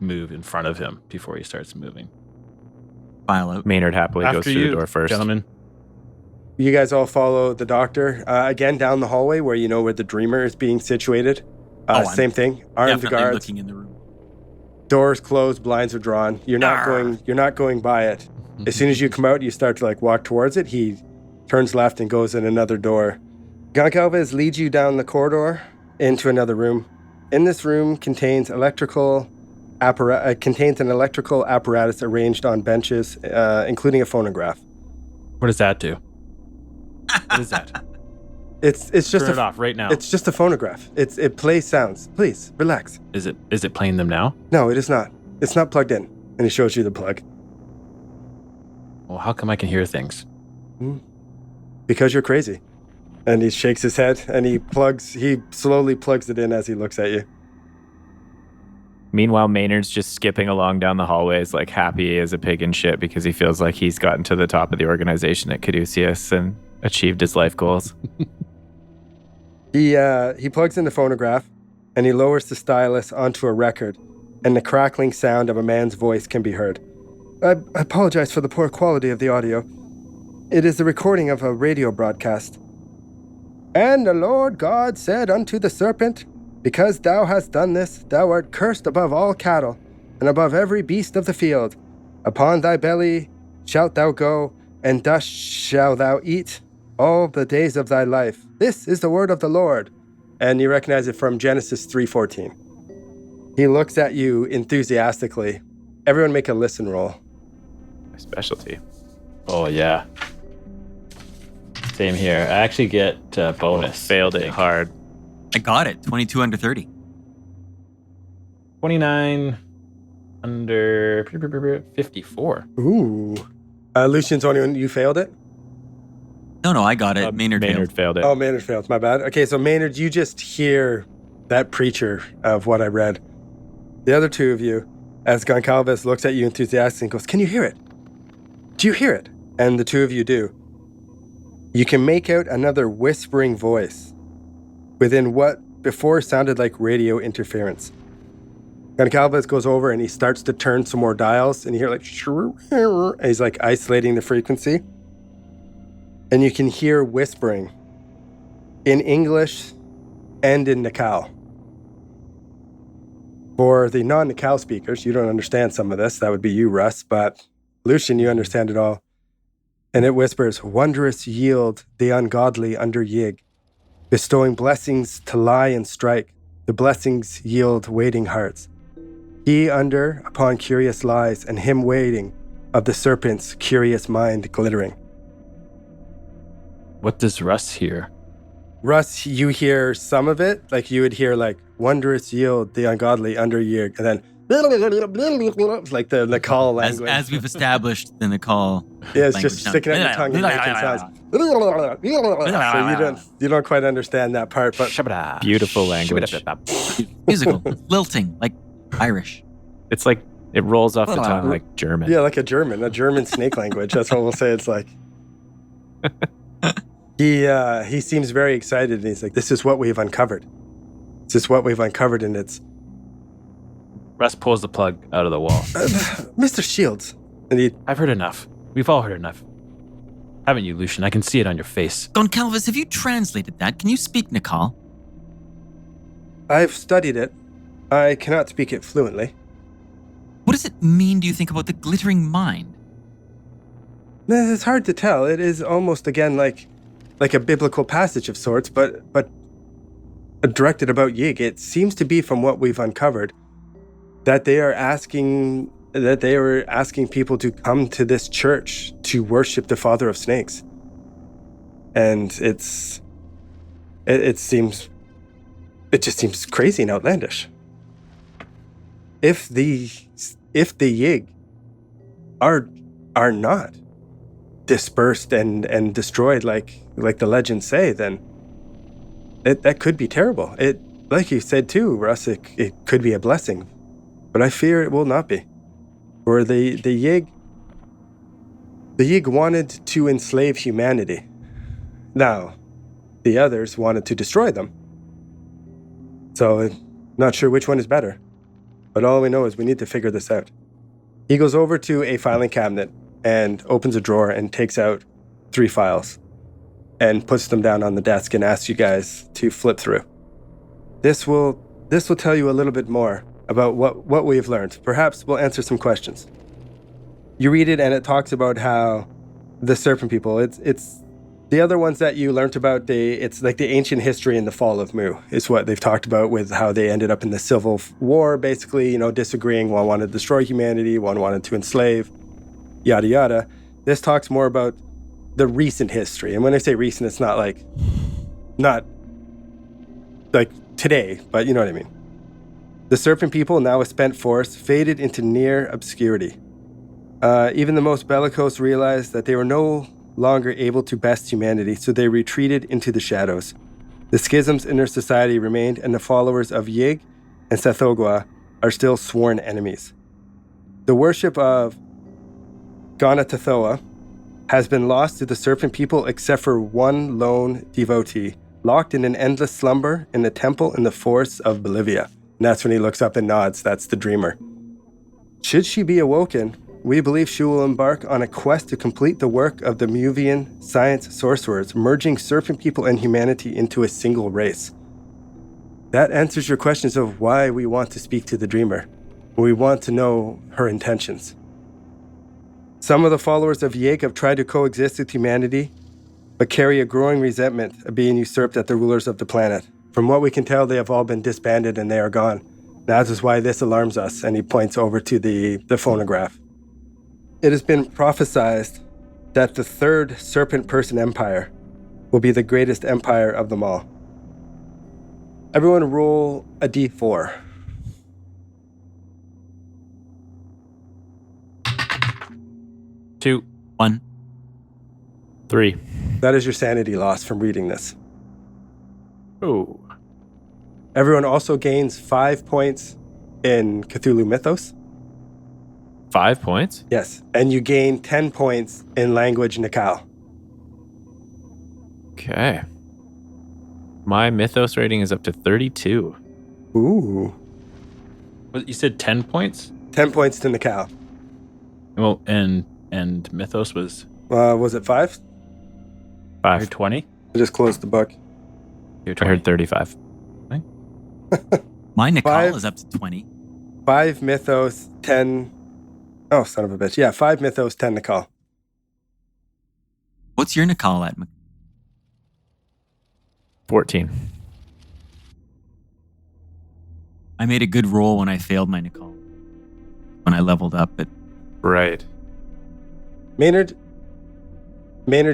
move in front of him before he starts moving. File out. Maynard happily goes After through you, the door first. gentlemen. You guys all follow the doctor, again, down the hallway where you know where the Dreamer is being situated. I'm Same thing, armed Definitely guards, looking in the room. doors closed, blinds are drawn. You're not going by it. As soon as you come out, you start to walk towards it. He turns left and goes in another door. Goncalves leads you down the corridor into another room. In this room contains an electrical apparatus arranged on benches, including a phonograph. What does that do? What is that? It's just Turn it off right now. It's just a phonograph. It plays sounds. Please relax. Is it playing them now? No, it is not. It's not plugged in. And he shows you the plug. Well, how come I can hear things? Because you're crazy. And he shakes his head and he slowly plugs it in as he looks at you. Meanwhile, Maynard's just skipping along down the hallways like happy as a pig in shit because he feels like he's gotten to the top of the organization at Caduceus and achieved his life goals. He plugs in the phonograph and he lowers the stylus onto a record, and the crackling sound of a man's voice can be heard. I apologize for the poor quality of the audio. It is the recording of a radio broadcast. And the Lord God said unto the serpent, because thou hast done this, thou art cursed above all cattle, and above every beast of the field. Upon thy belly shalt thou go, and dust shalt thou eat all the days of thy life. This is the word of the Lord. And you recognize it from Genesis 3:14. He looks at you enthusiastically. Everyone make a listen roll. My specialty. Oh, yeah. Same here. I actually get bonus. Failed it hard. I got it. 22 under 30. 29 under 54. Ooh. Lucian's only one, you failed it? No, I got it. Maynard failed it. Oh, Maynard failed. My bad. Okay, so Maynard, you just hear that preacher of what I read. The other two of you, as Goncalves looks at you enthusiastically and goes, can you hear it? Do you hear it? And the two of you do. You can make out another whispering voice within what before sounded like radio interference. Goncalves goes over and he starts to turn some more dials, and you hear like, and he's like isolating the frequency. And you can hear whispering in English and in Nikal. For the non-Nikal speakers, you don't understand some of this. That would be you, Russ. But Lucian, you understand it all. And it whispers, wondrous yield the ungodly under Yig, bestowing blessings to lie and strike. The blessings yield waiting hearts. He under upon curious lies, and him waiting of the serpent's curious mind glittering. What does Russ hear? Russ, you hear some of it, like you would hear like wondrous yield the ungodly under Yig, and then like the Nikal language. As we've established the Nikal. Yeah, it's just sticking out your tongue and making sounds. So you don't quite understand that part, but Beautiful language. Musical. Lilting, like Irish. It's like it rolls off the tongue like German. yeah, like a German snake language. That's what we'll say it's like. He seems very excited, and he's like, this is what we've uncovered. This is what we've uncovered, and it's... Russ pulls the plug out of the wall. Mr. Shields. And I've heard enough. We've all heard enough. Haven't you, Lucian? I can see it on your face. Goncalves, have you translated that? Can you speak Nikal? I've studied it. I cannot speak it fluently. What does it mean, do you think, about the glittering mind? It's hard to tell. It is almost, again, like a biblical passage of sorts, but directed about Yig. It seems to be, from what we've uncovered, that they were asking people to come to this church to worship the Father of Snakes. And it just seems crazy and outlandish. If the Yig are not dispersed and destroyed like the legends say, then that could be terrible. It, like you said too, Russ, it could be a blessing. But I fear it will not be. For the Yig wanted to enslave humanity. Now, the others wanted to destroy them. So, not sure which one is better. But all we know is we need to figure this out. He goes over to a filing cabinet and opens a drawer and takes out 3 files and puts them down on the desk and asks you guys to flip through. This will tell you a little bit more about what we've learned. Perhaps we'll answer some questions. You read it and it talks about how the Serpent people, it's the other ones that you learned about, it's like the ancient history and the fall of Mu is what they've talked about, with how they ended up in the Civil War, basically, disagreeing. One wanted to destroy humanity, one wanted to enslave, yada yada. This talks more about the recent history. And when I say recent, it's not like today, but you know what I mean. The Serpent people, now a spent force, faded into near obscurity. Even the most bellicose realized that they were no longer able to best humanity, so they retreated into the shadows. The schisms in their society remained, and the followers of Yig and Sethogwa are still sworn enemies. The worship of Ganatathoa has been lost to the Serpent people except for one lone devotee, locked in an endless slumber in a temple in the forests of Bolivia. And that's when he looks up and nods. That's the dreamer. Should she be awoken, we believe she will embark on a quest to complete the work of the Muvian science sorcerers, merging Serpent people and humanity into a single race. That answers your questions of why we want to speak to the dreamer. We want to know her intentions. Some of the followers of Yeg have tried to coexist with humanity, but carry a growing resentment of being usurped as the rulers of the planet. From what we can tell, they have all been disbanded and they are gone. That is why this alarms us, and he points over to the phonograph. It has been prophesied that the third Serpent Person Empire will be the greatest empire of them all. Everyone roll a d4. 2. 1. 3. That is your sanity loss from reading this. Oh. Everyone also gains 5 points in Cthulhu Mythos. 5 points? Yes, and you gain 10 points in language Nikal. Okay. My Mythos rating is up to 32. Ooh. You said 10 points? 10 points to Nikal. Well, and Mythos was Was it 5? 5. 20? I just closed the book. You're I heard 35. My Nicole 5. is up to 20. 5 Mythos, 10... Oh, son of a bitch. Yeah, 5 Mythos, 10 Nikal. What's your Nicole at? 14. I made a good roll when I failed my Nicole. When I leveled up, but Right. Maynard,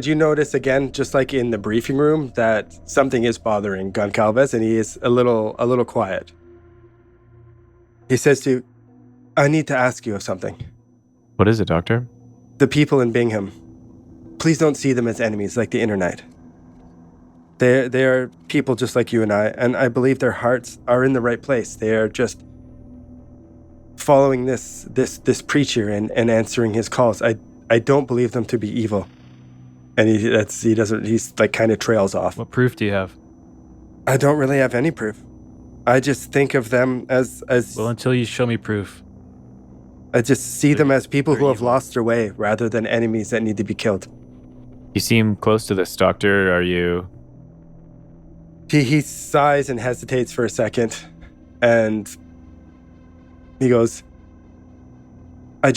you notice again, just like in the briefing room, that something is bothering Goncalves, and he is a little quiet. He says to you, I need to ask you of something. What is it, Doctor? The people in Bingham, please don't see them as enemies like the internet. They are people just like you and I believe their hearts are in the right place. They are just following this preacher and answering his calls. I don't believe them to be evil. And he's like kind of trails off. What proof do you have? I don't really have any proof. I just think of them as Well, until you show me proof. I just see them as people who they're have evil. lost their way rather than enemies that need to be killed. You seem close to this, Doctor. Are you... He sighs and hesitates for a second, and he goes, I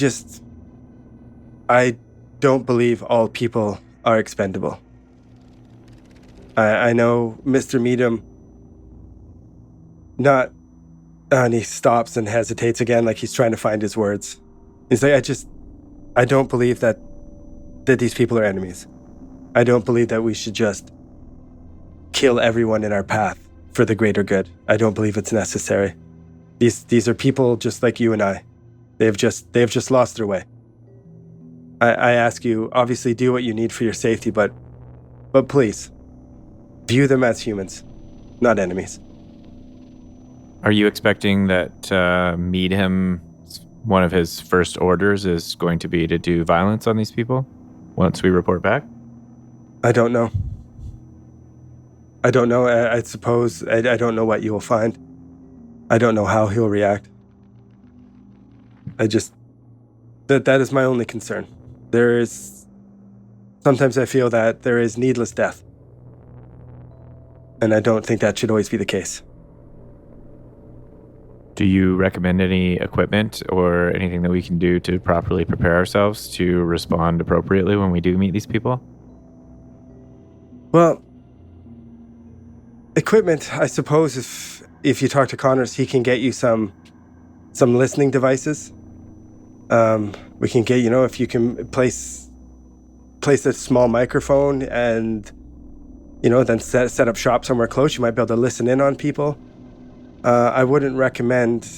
don't believe all people are expendable. I know Mr. Meadham and he stops and hesitates again, like he's trying to find his words. He's like, I don't believe that these people are enemies. I don't believe that we should just kill everyone in our path for the greater good. I don't believe it's necessary. These are people just like you and I. They've just lost their way. I ask you, obviously do what you need for your safety, but please, view them as humans, not enemies. Are you expecting that Meadham, one of his first orders is going to be to do violence on these people once we report back? I don't know. I suppose I don't know what you will find. I don't know how he'll react. That is my only concern. Sometimes I feel that there is needless death. And I don't think that should always be the case. Do you recommend any equipment or anything that we can do to properly prepare ourselves to respond appropriately when we do meet these people? Well, equipment, I suppose if you talk to Connors, he can get you some listening devices. We can get, if you can place a small microphone and, then set up shop somewhere close, you might be able to listen in on people. I wouldn't recommend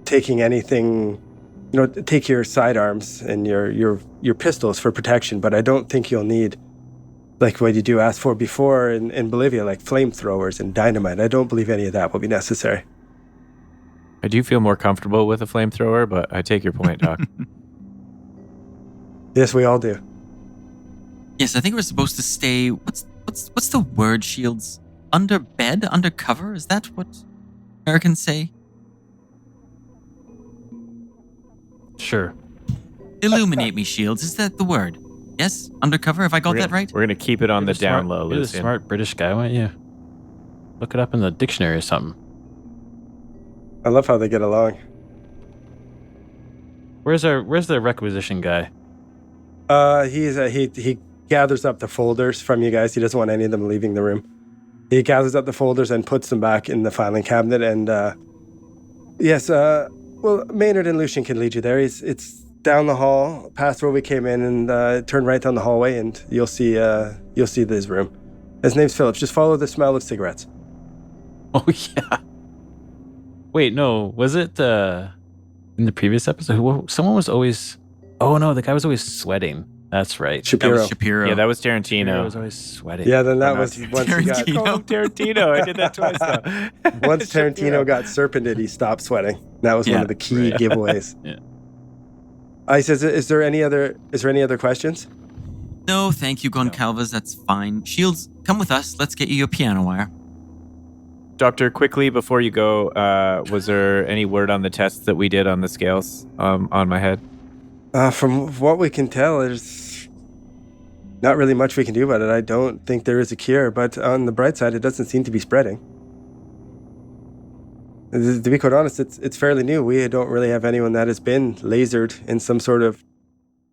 taking anything, take your sidearms and your pistols for protection, but I don't think you'll need, like what you do ask for before in Bolivia, like flamethrowers and dynamite. I don't believe any of that will be necessary. I do feel more comfortable with a flamethrower, but I take your point, Doc. Yes, we all do. Yes, I think we're supposed to stay. What's the word, Shields? Under bed, under cover? Is that what Americans say? Sure. Illuminate me, Shields. Is that the word? Yes, undercover. Have I got that right? We're gonna keep it on the down smart, low, You're the Lucian. smart British guy, why don't you look it up in the dictionary or something? I love how they get along. Where's the requisition guy? He gathers up the folders from you guys. He doesn't want any of them leaving the room. He gathers up the folders and puts them back in the filing cabinet. And well, Maynard and Lucian can lead you there. It's down the hall, past where we came in, and turn right down the hallway, and you'll see this room. His name's Phillips. Just follow the smell of cigarettes. Oh yeah. Wait, no, was it in the previous episode? Someone was always. Oh no, the guy was always sweating. That's right. Shapiro. That was Shapiro. Yeah, that was He Tarantino. was always sweating. Yeah, then that was Tarantino. once he got Tarantino. Oh, Tarantino. I did that twice though. once Tarantino got serpented, he stopped sweating. That was one of the key right. giveaways. Yeah. I says, is there any other questions? No, thank you, Goncalves. That's fine. Shields, come with us. Let's get you your piano wire. Doctor, quickly before you go, was there any word on the tests that we did on the scales on my head? From what we can tell, there's not really much we can do about it. I don't think there is a cure, but on the bright side, it doesn't seem to be spreading. To be quite honest, it's fairly new. We don't really have anyone that has been lasered in some sort of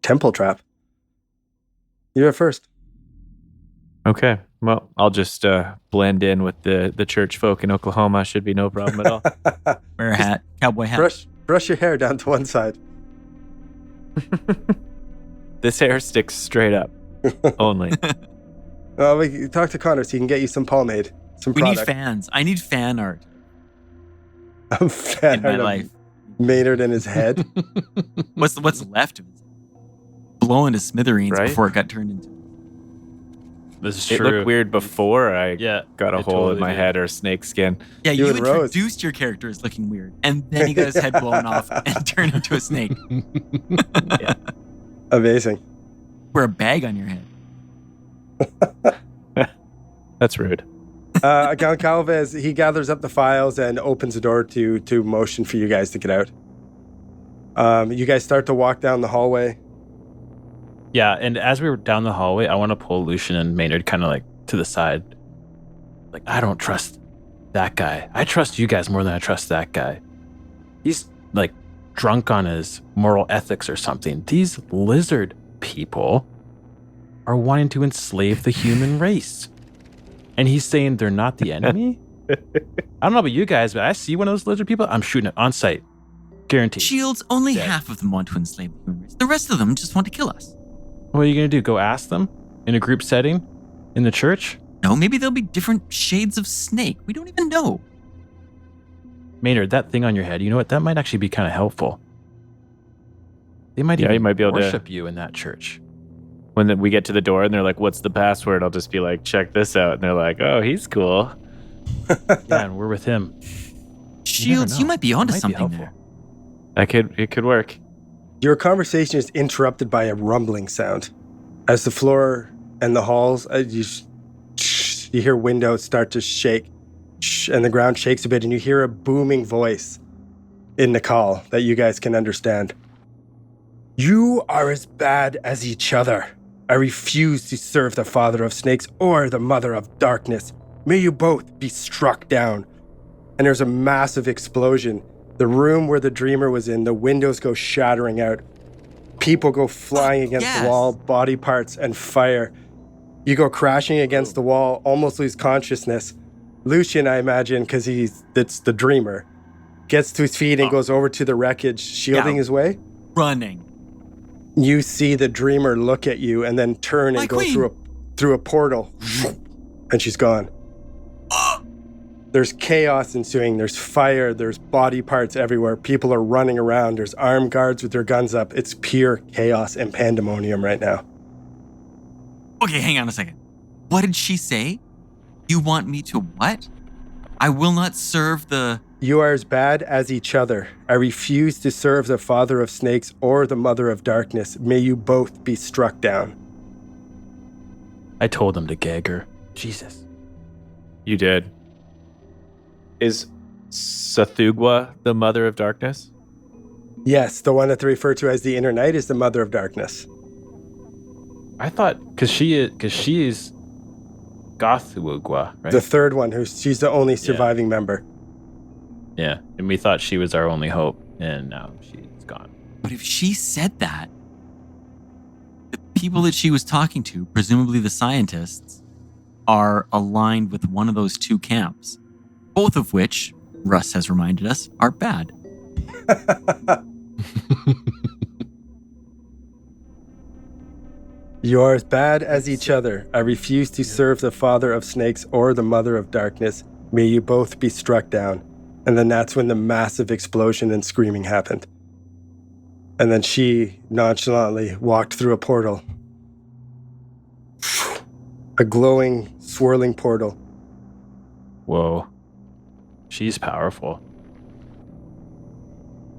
temple trap. You're first. Okay. Well, I'll just blend in with the church folk in Oklahoma. Should be no problem at all. Wear a hat, cowboy hat. Brush your hair down to one side. This hair sticks straight up. Only. We talk to Connor so he can get you some pomade, some We product. need fans. I need fan art I'm fan in my art of life. Maynard in his head. What's left of it? Blowing to smithereens Right? before it got turned into. This is It true. looked weird before I Yeah, got a it hole totally in my did. head or snake skin. Yeah, You you and Rose. introduced your character as looking weird, and then he got his head blown off and turned into a snake. Amazing. Wear a bag on your head. That's rude. Goncalves, he gathers up the files and opens the door to motion for you guys to get out. You guys start to walk down the hallway. Yeah, and as we were down the hallway, I want to pull Lucian and Maynard kind of like to the side. Like, I don't trust that guy. I trust you guys more than I trust that guy. He's like drunk on his moral ethics or something. These lizard people are wanting to enslave the human race. And he's saying they're not the enemy? I don't know about you guys, but I see one of those lizard people, I'm shooting it on sight. Guaranteed. Shields, only Dead. half of them want to enslave the human race. The rest of them just want to kill us. What are you going to do? Go ask them in a group setting in the church? No, maybe there'll be different shades of snake. We don't even know. Maynard, that thing on your head, you know what? That might actually be kind of helpful. They might Yeah, even you might be able to- worship you in that church. When we get to the door and they're like, "What's the password?" I'll just be like, "Check this out," and they're like, "Oh, he's cool." Yeah, and we're with him. Shields, you know. might be onto Might be something helpful. there. It could work. Your conversation is interrupted by a rumbling sound. As the floor and the halls, you hear windows start to shake, and the ground shakes a bit, and you hear a booming voice in the call that you guys can understand. You are as bad as each other. I refuse to serve the father of snakes or the mother of darkness. May you both be struck down. And there's a massive explosion. The room where the dreamer was in, the windows go shattering out. People go flying against yes. the wall, body parts and fire. You go crashing against the wall, almost lose consciousness. Lucian, I imagine, because it's the dreamer, gets to his feet and goes over to the wreckage, shielding Yeah. his way. Running. You see the dreamer look at you and then turn My and go queen. through a portal, and she's gone. There's chaos ensuing. There's fire. There's body parts everywhere. People are running around. There's armed guards with their guns up. It's pure chaos and pandemonium right now. Okay, hang on a second. What did she say? You want me to what? I will not serve the You are as bad as each other. I refuse to serve the father of snakes or the mother of darkness. May you both be struck down. I told him to gag her. Jesus. You did. Is Sathugwa the mother of darkness? Yes, the one that they refer to as the inner night is the mother of darkness. I thought because she is Gothwugwa, right? The third one, she's the only surviving member. Yeah, and we thought she was our only hope, and now she's gone. But if she said that, the people that she was talking to, presumably the scientists, are aligned with one of those two camps, both of which, Russ has reminded us, are bad. You are as bad as each other. I refuse to serve the father of snakes or the mother of darkness. May you both be struck down. And then that's when the massive explosion and screaming happened. And then she nonchalantly walked through a portal. A glowing, swirling portal. Whoa. She's powerful.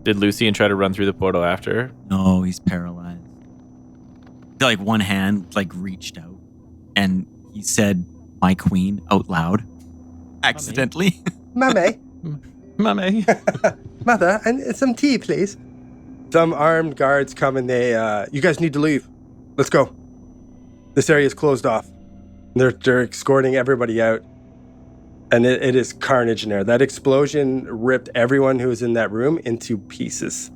Did Lucian try to run through the portal after her? No, he's paralyzed. Like one hand reached out and he said, "My queen," out loud. Accidentally. Mummy. Mummy. Mother, and some tea, please. Some armed guards come and they, you guys need to leave. Let's go. This area is closed off. They're escorting everybody out. And it is carnage in there. That explosion ripped everyone who was in that room into pieces.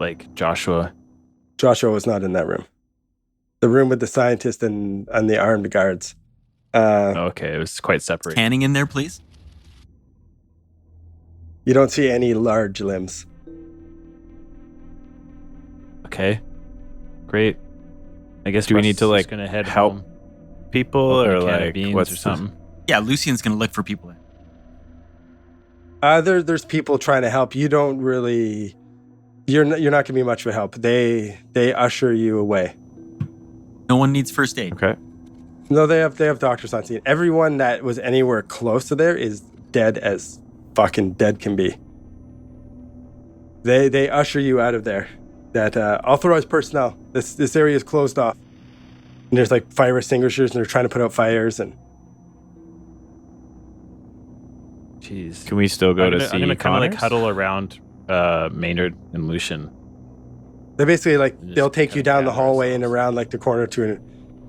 Like Joshua. Joshua was not in that room. The room with the scientist and the armed guards. Okay, it was quite separate. Canning in there, please. You don't see any large limbs. Okay, great. I guess Do we need to Russ is gonna head help home, people open or a can of like beans what's or something? Yeah, Lucian's going to look for people. There's people trying to help. You don't really. You're not going to be much of a help. They usher you away. No one needs first aid. Okay. No, they have doctors on scene. Everyone that was anywhere close to there is dead as fucking dead can be. They usher you out of there. That authorized personnel. This area is closed off. And there's like fire extinguishers, and they're trying to put out fires. And Jeez. Can we still go to see I'm gonna kind of Connors? huddle around Maynard and Lucian. they basically Just they'll take you kinda down the gather hallway and ourselves. around the corner to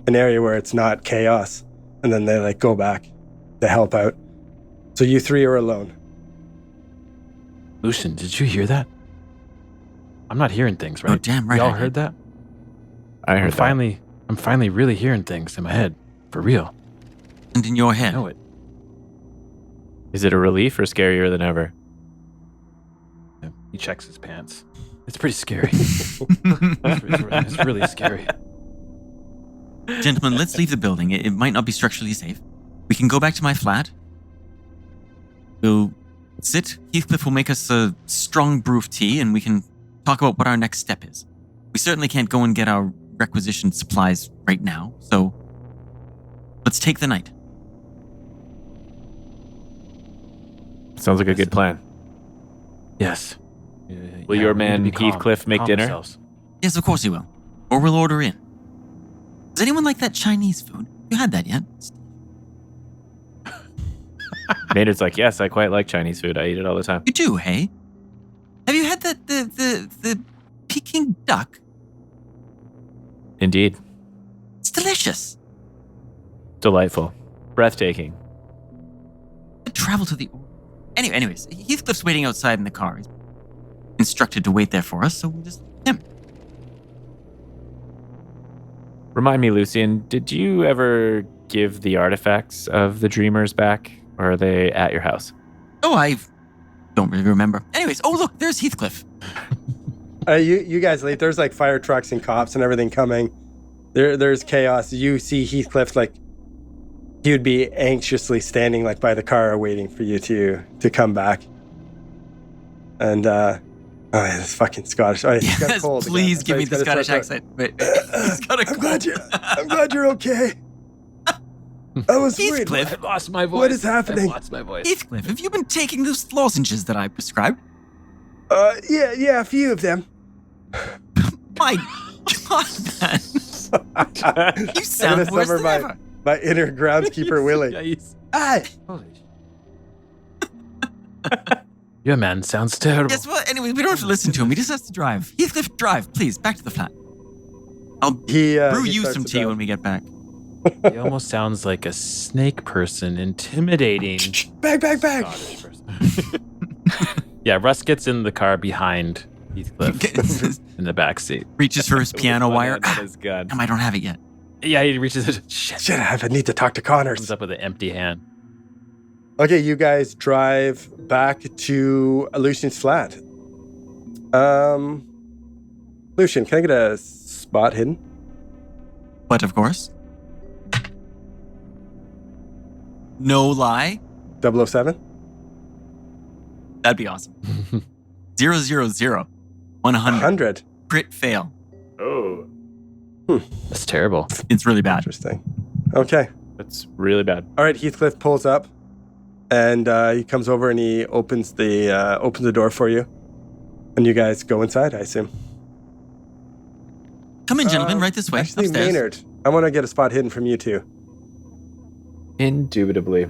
an area where it's not chaos, and then they go back to help out. So you three are alone. Lucian, did you hear that? I'm not hearing things, right? Oh, damn right. Y'all I heard did. that? I heard that. I'm finally really hearing things in my head. For real. And in your I head. know it. Is it a relief or scarier than ever? He checks his pants. It's pretty scary. It's really scary. Gentlemen, let's leave the building. It might not be structurally safe. We can go back to my flat. We'll sit. Heathcliff will make us a strong brew of tea, and we can talk about what our next step is. We certainly can't go and get our requisitioned supplies right now, so let's take the night. Sounds like a good plan. Yes. Will your we need to man be calm. Heathcliff make Calm dinner? ourselves. Yes, of course he will. Or we'll order in. Does anyone like that Chinese food? You had that yet? Maynard's like, yes, I quite like Chinese food. I eat it all the time. You do, hey? Have you had the Peking duck? Indeed. It's delicious. Delightful. Breathtaking. Travel to the... Anyways, Heathcliff's waiting outside in the car. He's instructed to wait there for us, so we'll just... him. Remind me, Lucian, did you ever give the artifacts of the Dreamers back? Or are they at your house? Oh, I don't really remember. Anyways, oh look, there's Heathcliff. You guys leave. There's fire trucks and cops and everything coming. There's chaos. You see Heathcliff he would be anxiously standing by the car waiting for you to come back. And this fucking Scottish. Oh, he's got a Yes, cold again. please That's give why me he's the gotta Scottish start- accent. Wait, he's got a I'm glad cold. I'm glad you're okay. I was worried. Heathcliff, I lost my voice. What is happening? I lost my voice. Heathcliff, have you been taking those lozenges that I prescribed? Yeah, a few of them. My God, man. You sound worse than ever. My inner groundskeeper Willie. Yikes. Ah, Holy Yeah, man, sounds terrible. Guess what? Anyway, we don't have to listen to him. He just has to drive. Heathcliff, drive, please. Back to the flat. I'll brew he you starts some to tea drive. when we get back. He almost sounds like a snake person, intimidating Bang. Scottish person. Yeah, Russ gets in the car behind Heathcliff in the back seat. Reaches for his piano wire. That is good. I don't have it yet. Yeah, he reaches it. Shit. Shit, I need to talk to Comes Connors. up with an empty hand. Okay, you guys drive back to Lucian's flat. Lucian, can I get a spot hidden? But of course. No lie. 007? That'd be awesome. 000. 100. 100. Crit fail. Oh, That's terrible. It's really bad. Interesting. Okay. that's really bad. All right, Heathcliff pulls up, and he comes over and he opens the door for you, and you guys go inside, I assume. Come in, gentlemen, right this way. Actually, Upstairs. Maynard, I want to get a spot hidden from you too. Indubitably.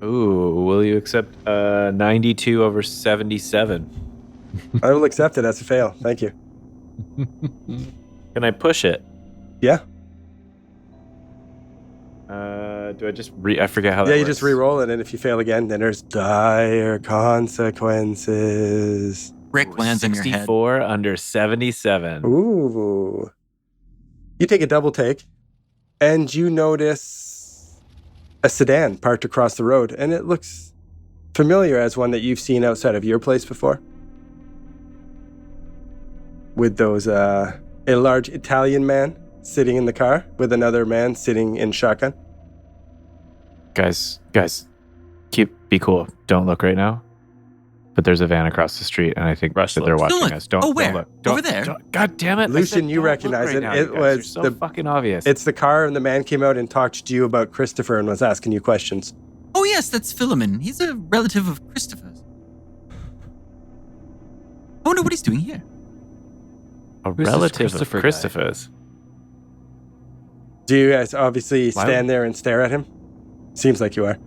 Ooh, will you accept 92 over 77? I will accept it as a fail. Thank you. Can I push it? Yeah. Do I just I forget how that Yeah, works. you just re-roll it, and if you fail again, then there's dire consequences. Brick lands on your head. 64 under 77. Ooh. You take a double take, and you notice a sedan parked across the road, and it looks familiar as one that you've seen outside of your place before. With those, a large Italian man sitting in the car with another man sitting in shotgun. Guys, be cool. Don't look right now. But there's a van across the street, and I think Russ that they're looks. watching Don't look. us. Don't, Oh, where? don't look. Don't, Over there? God damn it. I Lucian, said you don't look recognize right it. now, It you guys. was You're so the- fucking obvious. It's the car, and the man came out and talked to you about Christopher and was asking you questions. Oh, yes, that's Philemon. He's a relative of Christopher's. I wonder what he's doing here. a Who's this relative Christopher of guy? Christopher's. Do you guys obviously Why stand there and stare at him? Seems like you are.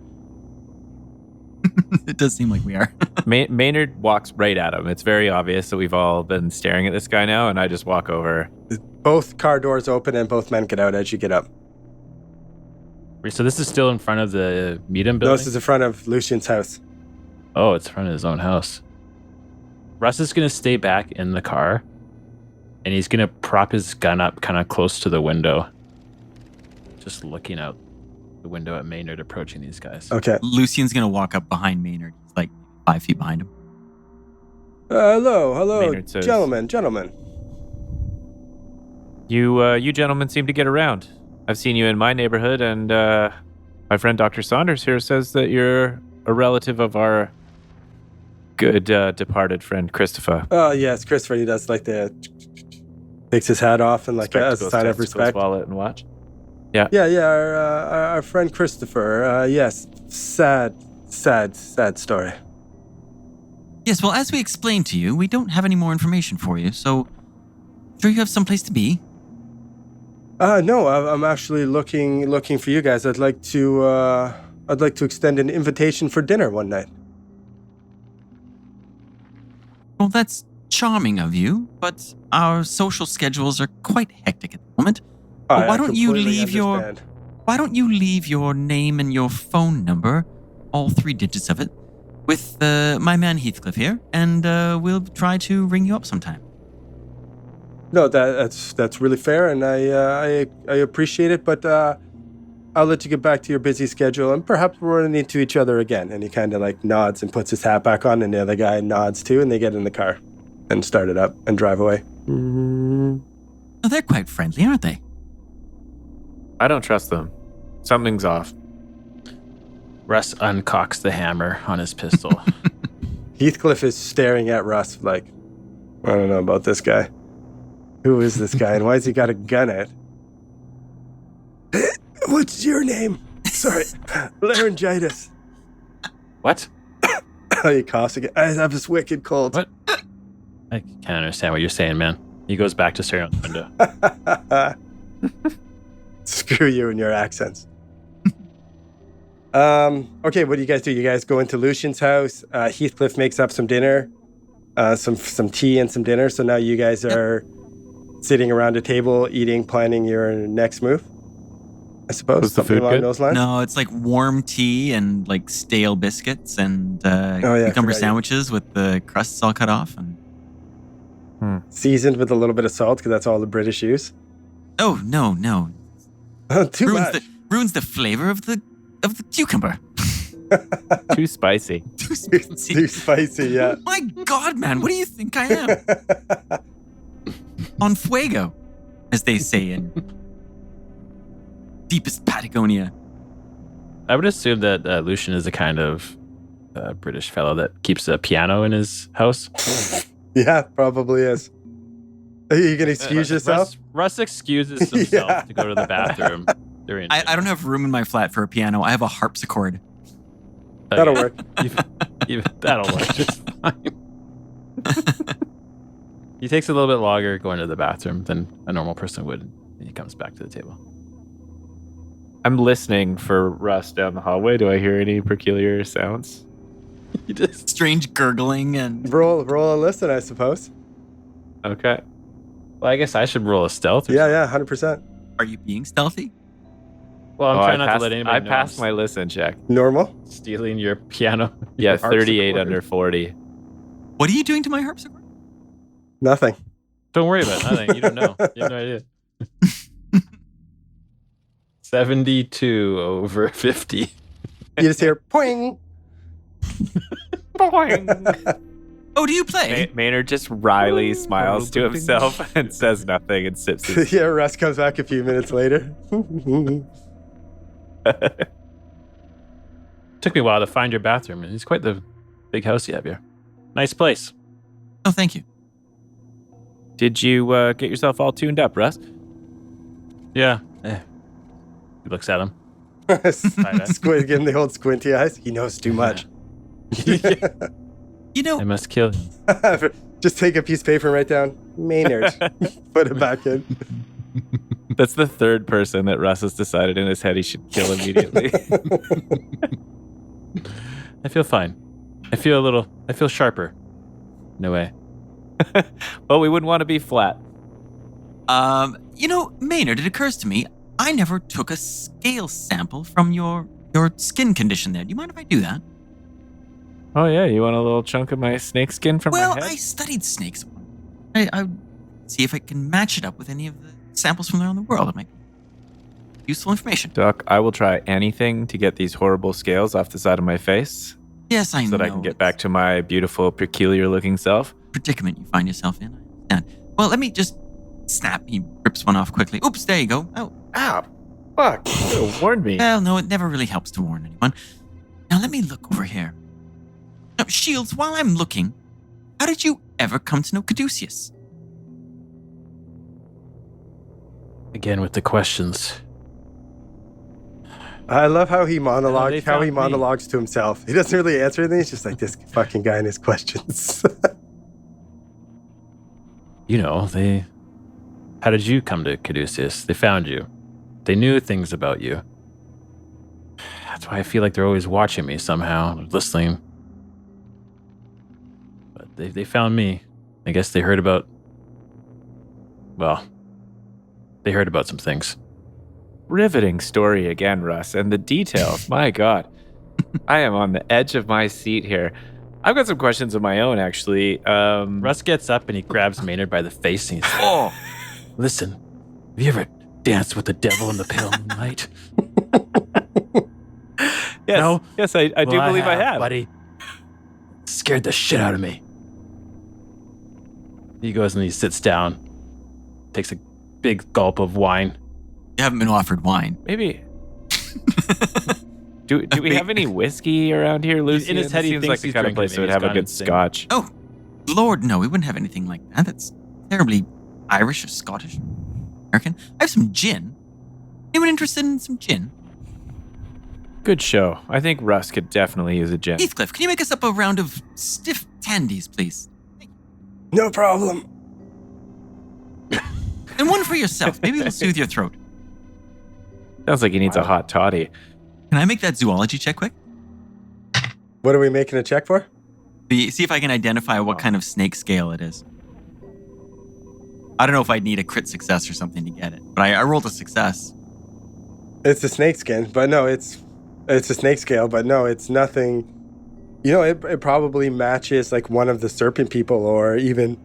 It does seem like we are. Maynard walks right at him. It's very obvious that we've all been staring at this guy now, and I just walk over. Both car doors open and both men get out as you get up. So this is still in front of the Meetum No, building? this is in front of Lucian's house. Oh, it's in front of his own house. Russ is going to stay back in the car, and he's going to prop his gun up kind of close to the window, just looking out the window at Maynard approaching these guys. Okay. Lucian's going to walk up behind Maynard. He's like 5 feet behind him. Hello, Maynard says- gentlemen. You gentlemen seem to get around. I've seen you in my neighborhood, and my friend Dr. Saunders here says that you're a relative of our good departed friend Christopher. Oh, yes, Christopher, he does like takes his hat off and like as a sign of respect. Wallet and watch. Yeah, our friend Christopher, yes, sad story. Yes, well, as we explained to you, we don't have any more information for you, so sure you have someplace to be. No, I'm actually looking for you guys. I'd like to extend an invitation for dinner one night. Well, that's charming of you, but our social schedules are quite hectic at the moment. Well, why don't you completely leave Why don't you leave your name and your phone number, all 3 digits of it, with my man Heathcliff here, and we'll try to ring you up sometime. No, that's really fair, and I appreciate it, but I'll let you get back to your busy schedule, and perhaps we'll run into each other again. And he kind of like nods and puts his hat back on, and the other guy nods too, and they get in the car and start it up and drive away. Oh, they're quite friendly, aren't they? I don't trust them. Something's off. Russ uncocks the hammer on his pistol. Heathcliff is staring at Russ like, I don't know about this guy. Who is this guy, and why has he got a gun out? What's your name? Sorry, laryngitis. What? He coughs again. I have this wicked cold. What? I can't understand what you're saying, man. He goes back to staring out the window. Screw you and your accents. Okay, what do you guys do? You guys go into Lucian's house. Heathcliff makes up some dinner, some tea and some dinner. So now you guys are sitting around a table, eating, planning your next move. I suppose. Was the Something food along good? those lines. No, it's like warm tea and like stale biscuits and yeah, cucumber forgot you. sandwiches with the crusts all cut off. And Seasoned with a little bit of salt because that's all the British use. oh no, Too much. ruins the flavor of the cucumber. Too spicy. Too spicy. Too spicy, yeah. My God, man, what do you think I am? On fuego, as they say in deepest Patagonia. I would assume that Lucian is the kind of British fellow that keeps a piano in his house. Yeah, probably is. Are you going to excuse yourself? Russ excuses himself Yeah. to go to the bathroom during. I don't have room in my flat for a piano. I have a harpsichord. That'll work. That'll work just fine. He takes a little bit longer going to the bathroom than a normal person would. And he comes back to the table. I'm listening for Russ down the hallway. Do I hear any peculiar sounds? He just Strange gurgling and Roll and listen, I suppose. Okay. Well, I guess I should roll a stealth. Or Yeah, 100%. are you being stealthy? Well, I'm Oh, trying not to let anybody I know passed I'm my listen check. Normal? stealing your piano. Yeah, your 38 harpsichord. under 40. What are you doing to my harpsichord? Nothing. Don't worry about nothing. You don't know. You have no idea. 72 over 50. You just hear poing. Oh, do you play? Maynard just wryly smiles to himself and says nothing and sips his. Yeah, Russ comes back a few minutes later. Took me a while to find your bathroom. It's quite the big house you have here. Nice place. Oh, thank you. Did you get yourself all tuned up, Russ? Yeah. He looks at him. Squint, give him the old squinty eyes. He knows too much. You know, I must kill him. Just take a piece of paper and write down Maynard. Put it back in. That's the third person that Russ has decided in his head he should kill immediately. I feel fine. I feel sharper. No way. Well, we wouldn't want to be flat. you know, Maynard, it occurs to me, I never took a scale sample from your skin condition there. Do you mind if I do that? Oh, yeah. You want a little chunk of my snake skin from Well, my head? I studied snakes. I see if I can match it up with any of the samples from around the world. It might be useful information. Doc, I will try anything to get these horrible scales off the side of my face Yes, I know. so that I can get back to my beautiful, peculiar-looking self. Predicament you find yourself in. I understand. Well, let me just snap. He rips one off quickly. Oops, there you go. Oh, Ow. Fuck. You should have warned me. well, no, it never really helps to warn anyone. Now, let me look over here. Now, Shields, while I'm looking, how did you ever come to know Caduceus? Again with the questions. I love how he they monologues, found me. monologues to himself. He doesn't really answer anything. He's just like this fucking guy and his questions. You know, how did you come to Caduceus? They found you. They knew things about you. That's why I feel like they're always watching me somehow, listening. But they found me. I guess they heard about... Well, they heard about some things. Riveting story again, Russ. And the details, my God. I am on the edge of my seat here. I've got some questions of my own, actually. Russ gets up and he grabs Maynard by the face and he says, Oh, "Listen, have you ever danced with the devil in the pale moonlight?" Yes, No? yes, I do Well, believe I have. buddy. Scared the shit out of me. He goes and he sits down, takes a big gulp of wine. you haven't been offered wine. Maybe. Do we have any whiskey around here, Lucy? In his head, he seems thinks like the he's kind of drinking place it. that would Maybe have he's a gone good insane. scotch. Oh, Lord, no, we wouldn't have anything like that. That's terribly Irish or Scottish, American. I have some gin. Anyone interested in some gin? Good show. I think Russ could definitely use a gin. Heathcliff, can you make us up a round of stiff tandies, please? No problem. And one for yourself. Maybe it'll soothe your throat. Sounds like he needs a hot toddy. Can I make that zoology check quick? What are we making a check for? See if I can identify what kind of snake scale it is. I don't know if I'd need a crit success or something to get it, but I rolled a success. It's a snake skin, but no, it's a snake scale, but no, it's nothing. You know, it probably matches like one of the serpent people, or even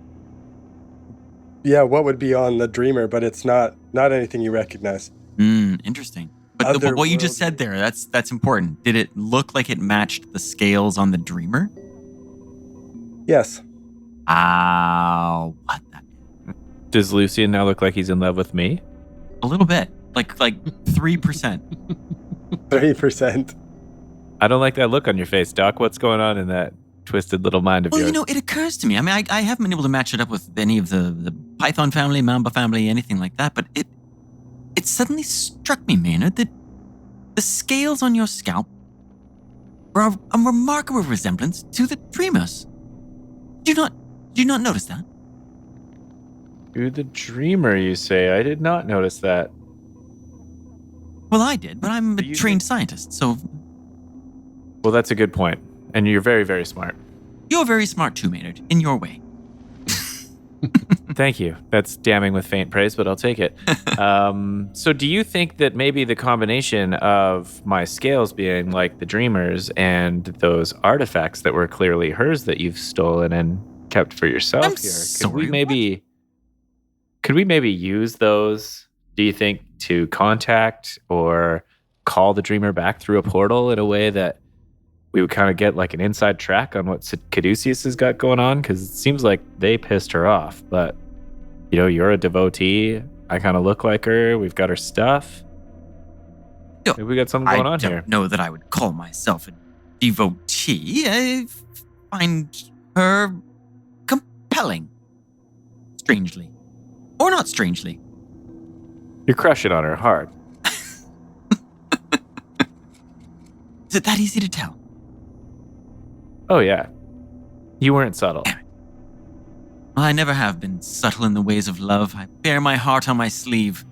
what would be on the dreamer, but it's not anything you recognize. Interesting. But what you just said there, that's important. Did it look like it matched the scales on the dreamer? Yes. What the? Does Lucian now look like he's in love with me? A little bit. Like 3%. 3%. I don't like that look on your face, Doc. What's going on in that twisted little mind of yours? Well, you know, it occurs to me. I mean, I haven't been able to match it up with any of the Python family, Mamba family, anything like that, but it suddenly struck me, Maynard, that the scales on your scalp are a remarkable resemblance to the dreamer's. Did you not notice that? You're the dreamer, you say. I did not notice that. Well, I did, but I'm a trained scientist, so... Well, that's a good point. And you're very, very smart. You're very smart too, Maynard, in your way. Thank you. That's damning with faint praise, but I'll take it. So do you think that maybe the combination of my scales being like the dreamer's and those artifacts that were clearly hers that you've stolen and kept for yourself I'm here, sorry, could we maybe use those, do you think, to contact or call the dreamer back through a portal in a way that we would kind of get like an inside track on what Caduceus has got going on? Because it seems like they pissed her off, but you know, you're a devotee. I kind of look like her. We've got her stuff. Maybe we got something going on here. I don't know that I would call myself a devotee. I find her compelling. Strangely. Or not strangely. You're crushing on her hard. Is it that easy to tell? Oh, yeah. You weren't subtle. Well, I never have been subtle in the ways of love. I bear my heart on my sleeve.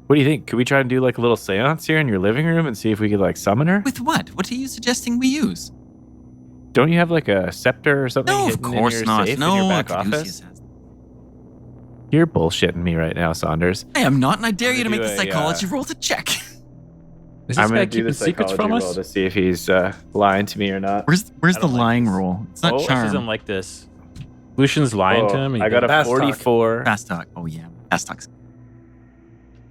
What do you think? Could we try and do like a little seance here in your living room and see if we could like summon her? With what? What are you suggesting we use? Don't you have like a scepter or something? No, of hidden in course your not. safe No, in your back Caduceus office? has. You're bullshitting me right now, Saunders. I am not, and I dare you to gonna make the do a, psychology roll to check. Is I'm this guy going to do keeping the secrets from psychology roll us? to see if he's lying to me or not. Where's the don't like lying this. roll? It's not This charm. isn't like this. Lucian's lying to him. I got a Fast talk. 44. Fast talk. Oh yeah, fast talk.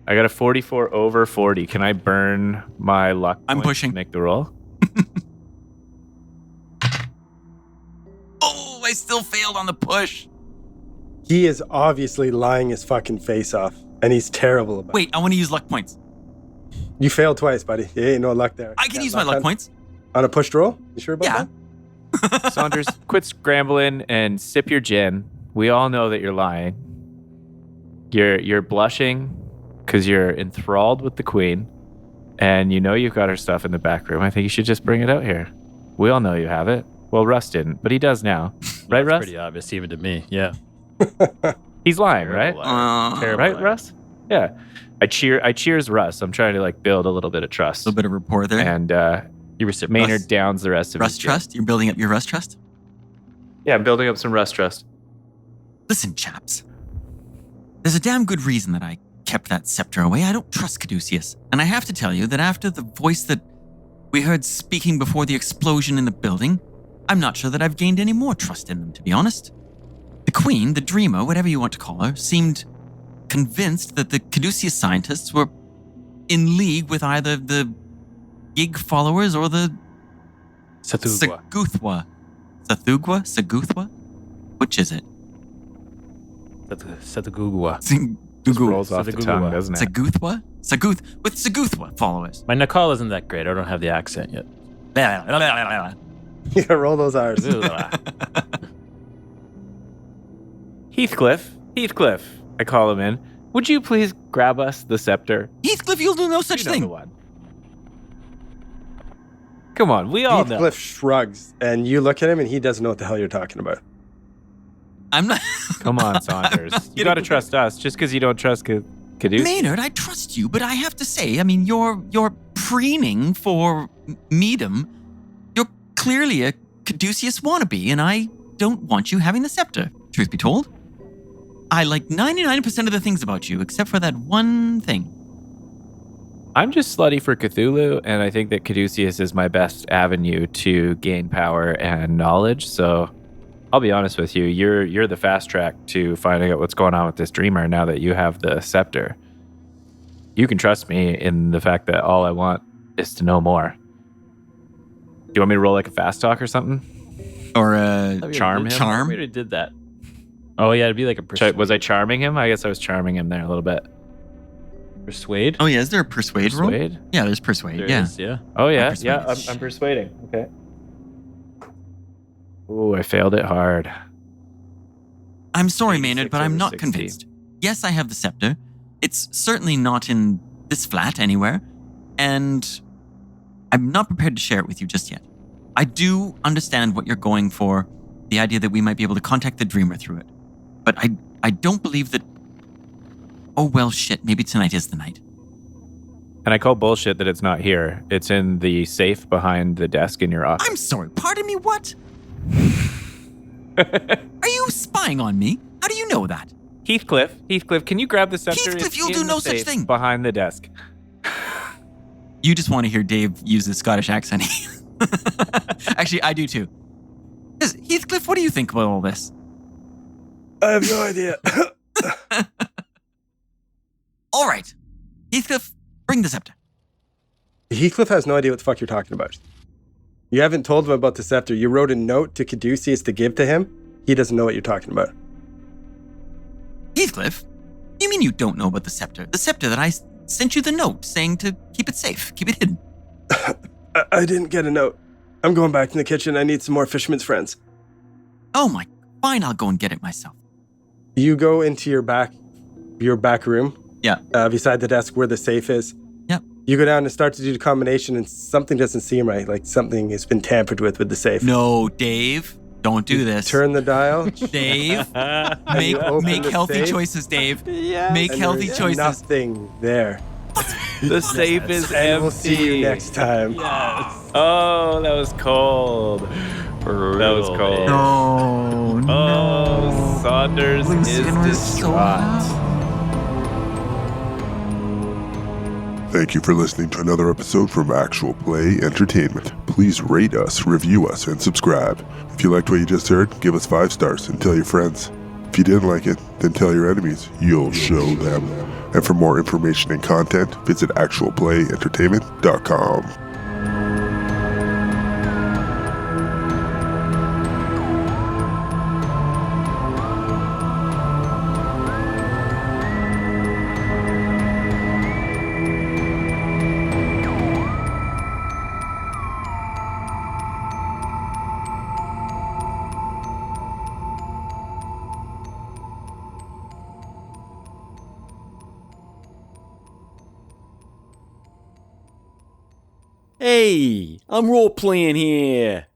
I got a 44 over 40. Can I burn my luck I'm point pushing. to make the roll? Oh, I still failed on the push. He is obviously lying his fucking face off, and he's terrible about it. Wait, I want to use luck points. You failed twice, buddy. There ain't no luck there. I can Yeah, use my luck on- points. On a pushed roll? You sure about Yeah. that? Saunders, quit scrambling and sip your gin. We all know that you're lying. You're blushing because you're enthralled with the queen, and you know you've got her stuff in the back room. I think you should just bring it out here. We all know you have it. Well, Russ didn't, but he does now. Right, That's Russ? pretty obvious even to me. Yeah. He's lying, right? Terrible Right, liar. Russ? Yeah. I cheers Russ. I'm trying to like build a little bit of A trust. little bit of rapport there. And You reciprocate. Maynard downs the rest of Rust his gin. trust? You're building up your Rust trust? Yeah, I'm building up some Russ trust. Listen, chaps. There's a damn good reason that I kept that scepter away. I don't trust Caduceus. And I have to tell you that after the voice that we heard speaking before the explosion in the building, I'm not sure that I've gained any more trust in them, to be honest. The queen, the dreamer, whatever you want to call her, seemed convinced that the Caduceus scientists were in league with either the Gig followers or the Satugwa. Saguthwa. Saguthwa? Which is it? Satugwa. Just rolls off the Sagugwa. tongue, doesn't it? Saguthwa? With Saguthwa followers. My Nakal isn't that great. I don't have the accent yet. You gotta roll those R's. Heathcliff, I call him in. Would you please grab us the scepter? Heathcliff, you'll do no such You know thing. the one. Come on, we all know. Heathcliff shrugs, and you look at him, and he doesn't know what the hell you're talking about. I'm not. Come on, Saunders. You got to trust us. Just because you don't trust Caduceus. Maynard, I trust you, but I have to say, I mean, you're preening for Meadum. You're clearly a Caduceus wannabe, and I don't want you having the scepter, truth be told. I like 99% of the things about you, except for that one thing. I'm just slutty for Cthulhu, and I think that Caduceus is my best avenue to gain power and knowledge. So I'll be honest with you, you're the fast track to finding out what's going on with this dreamer now that you have the scepter. You can trust me in the fact that all I want is to know more. Do you want me to roll like a fast talk or something? Or Charm him? Charm? We already did that. Oh, yeah, it'd be like a persuade. Was I charming him? I guess I was charming him there a little bit. Persuade? Oh, yeah, is there a persuade roll? Persuade? Yeah, there's persuade, There yeah. is, yeah. Oh, yeah. persuade. Yeah, I'm persuading. Okay. Ooh, I failed it hard. I'm sorry, 86 Maynard, but I'm over not 16. convinced. Yes, I have the scepter. It's certainly not in this flat anywhere, and I'm not prepared to share it with you just yet. I do understand what you're going for, the idea that we might be able to contact the dreamer through it. But I don't believe that... Oh, well, shit, maybe tonight is the night. And I call bullshit that it's not here. It's in the safe behind the desk in your office. I'm sorry, pardon me, what? Are you spying on me? How do you know that? Heathcliff, can you grab the scepter? Heathcliff, It's you'll in do the no such safe thing. behind the desk. You just want to hear Dave use the Scottish accent. Actually, I do too. Heathcliff, what do you think about all this? I have no idea. All right. Heathcliff, bring the scepter. Heathcliff has no idea what the fuck you're talking about. You haven't told him about the scepter. You wrote a note to Caduceus to give to him. He doesn't know what you're talking about. Heathcliff, you mean you don't know about the scepter? The scepter that I sent you the note saying to keep it safe, keep it hidden. I didn't get a note. I'm going back in the kitchen. I need some more Fisherman's Friends. Oh my, fine, I'll go and get it myself. You go into your back room. Yeah. Beside the desk where the safe is. Yep. You go down and start to do the combination, and something doesn't seem right. Like something has been tampered with the safe. No, Dave, don't do this. Turn the dial. Dave, you open make the healthy safe. choices, Dave. Yeah. Make and healthy there's choices. Nothing there. The safe is And empty. we'll see you next time. Yes. Oh, that was cold. Brutal, That was cold. man. No, Oh, Saunders Blue is skin was so distraught. hot. Thank you for listening to another episode from Actual Play Entertainment. Please rate us, review us, and subscribe. If you liked what you just heard, give us 5 stars and tell your friends. If you didn't like it, then tell your enemies. You'll show them. And for more information and content, visit actualplayentertainment.com. Hey, I'm role playing here.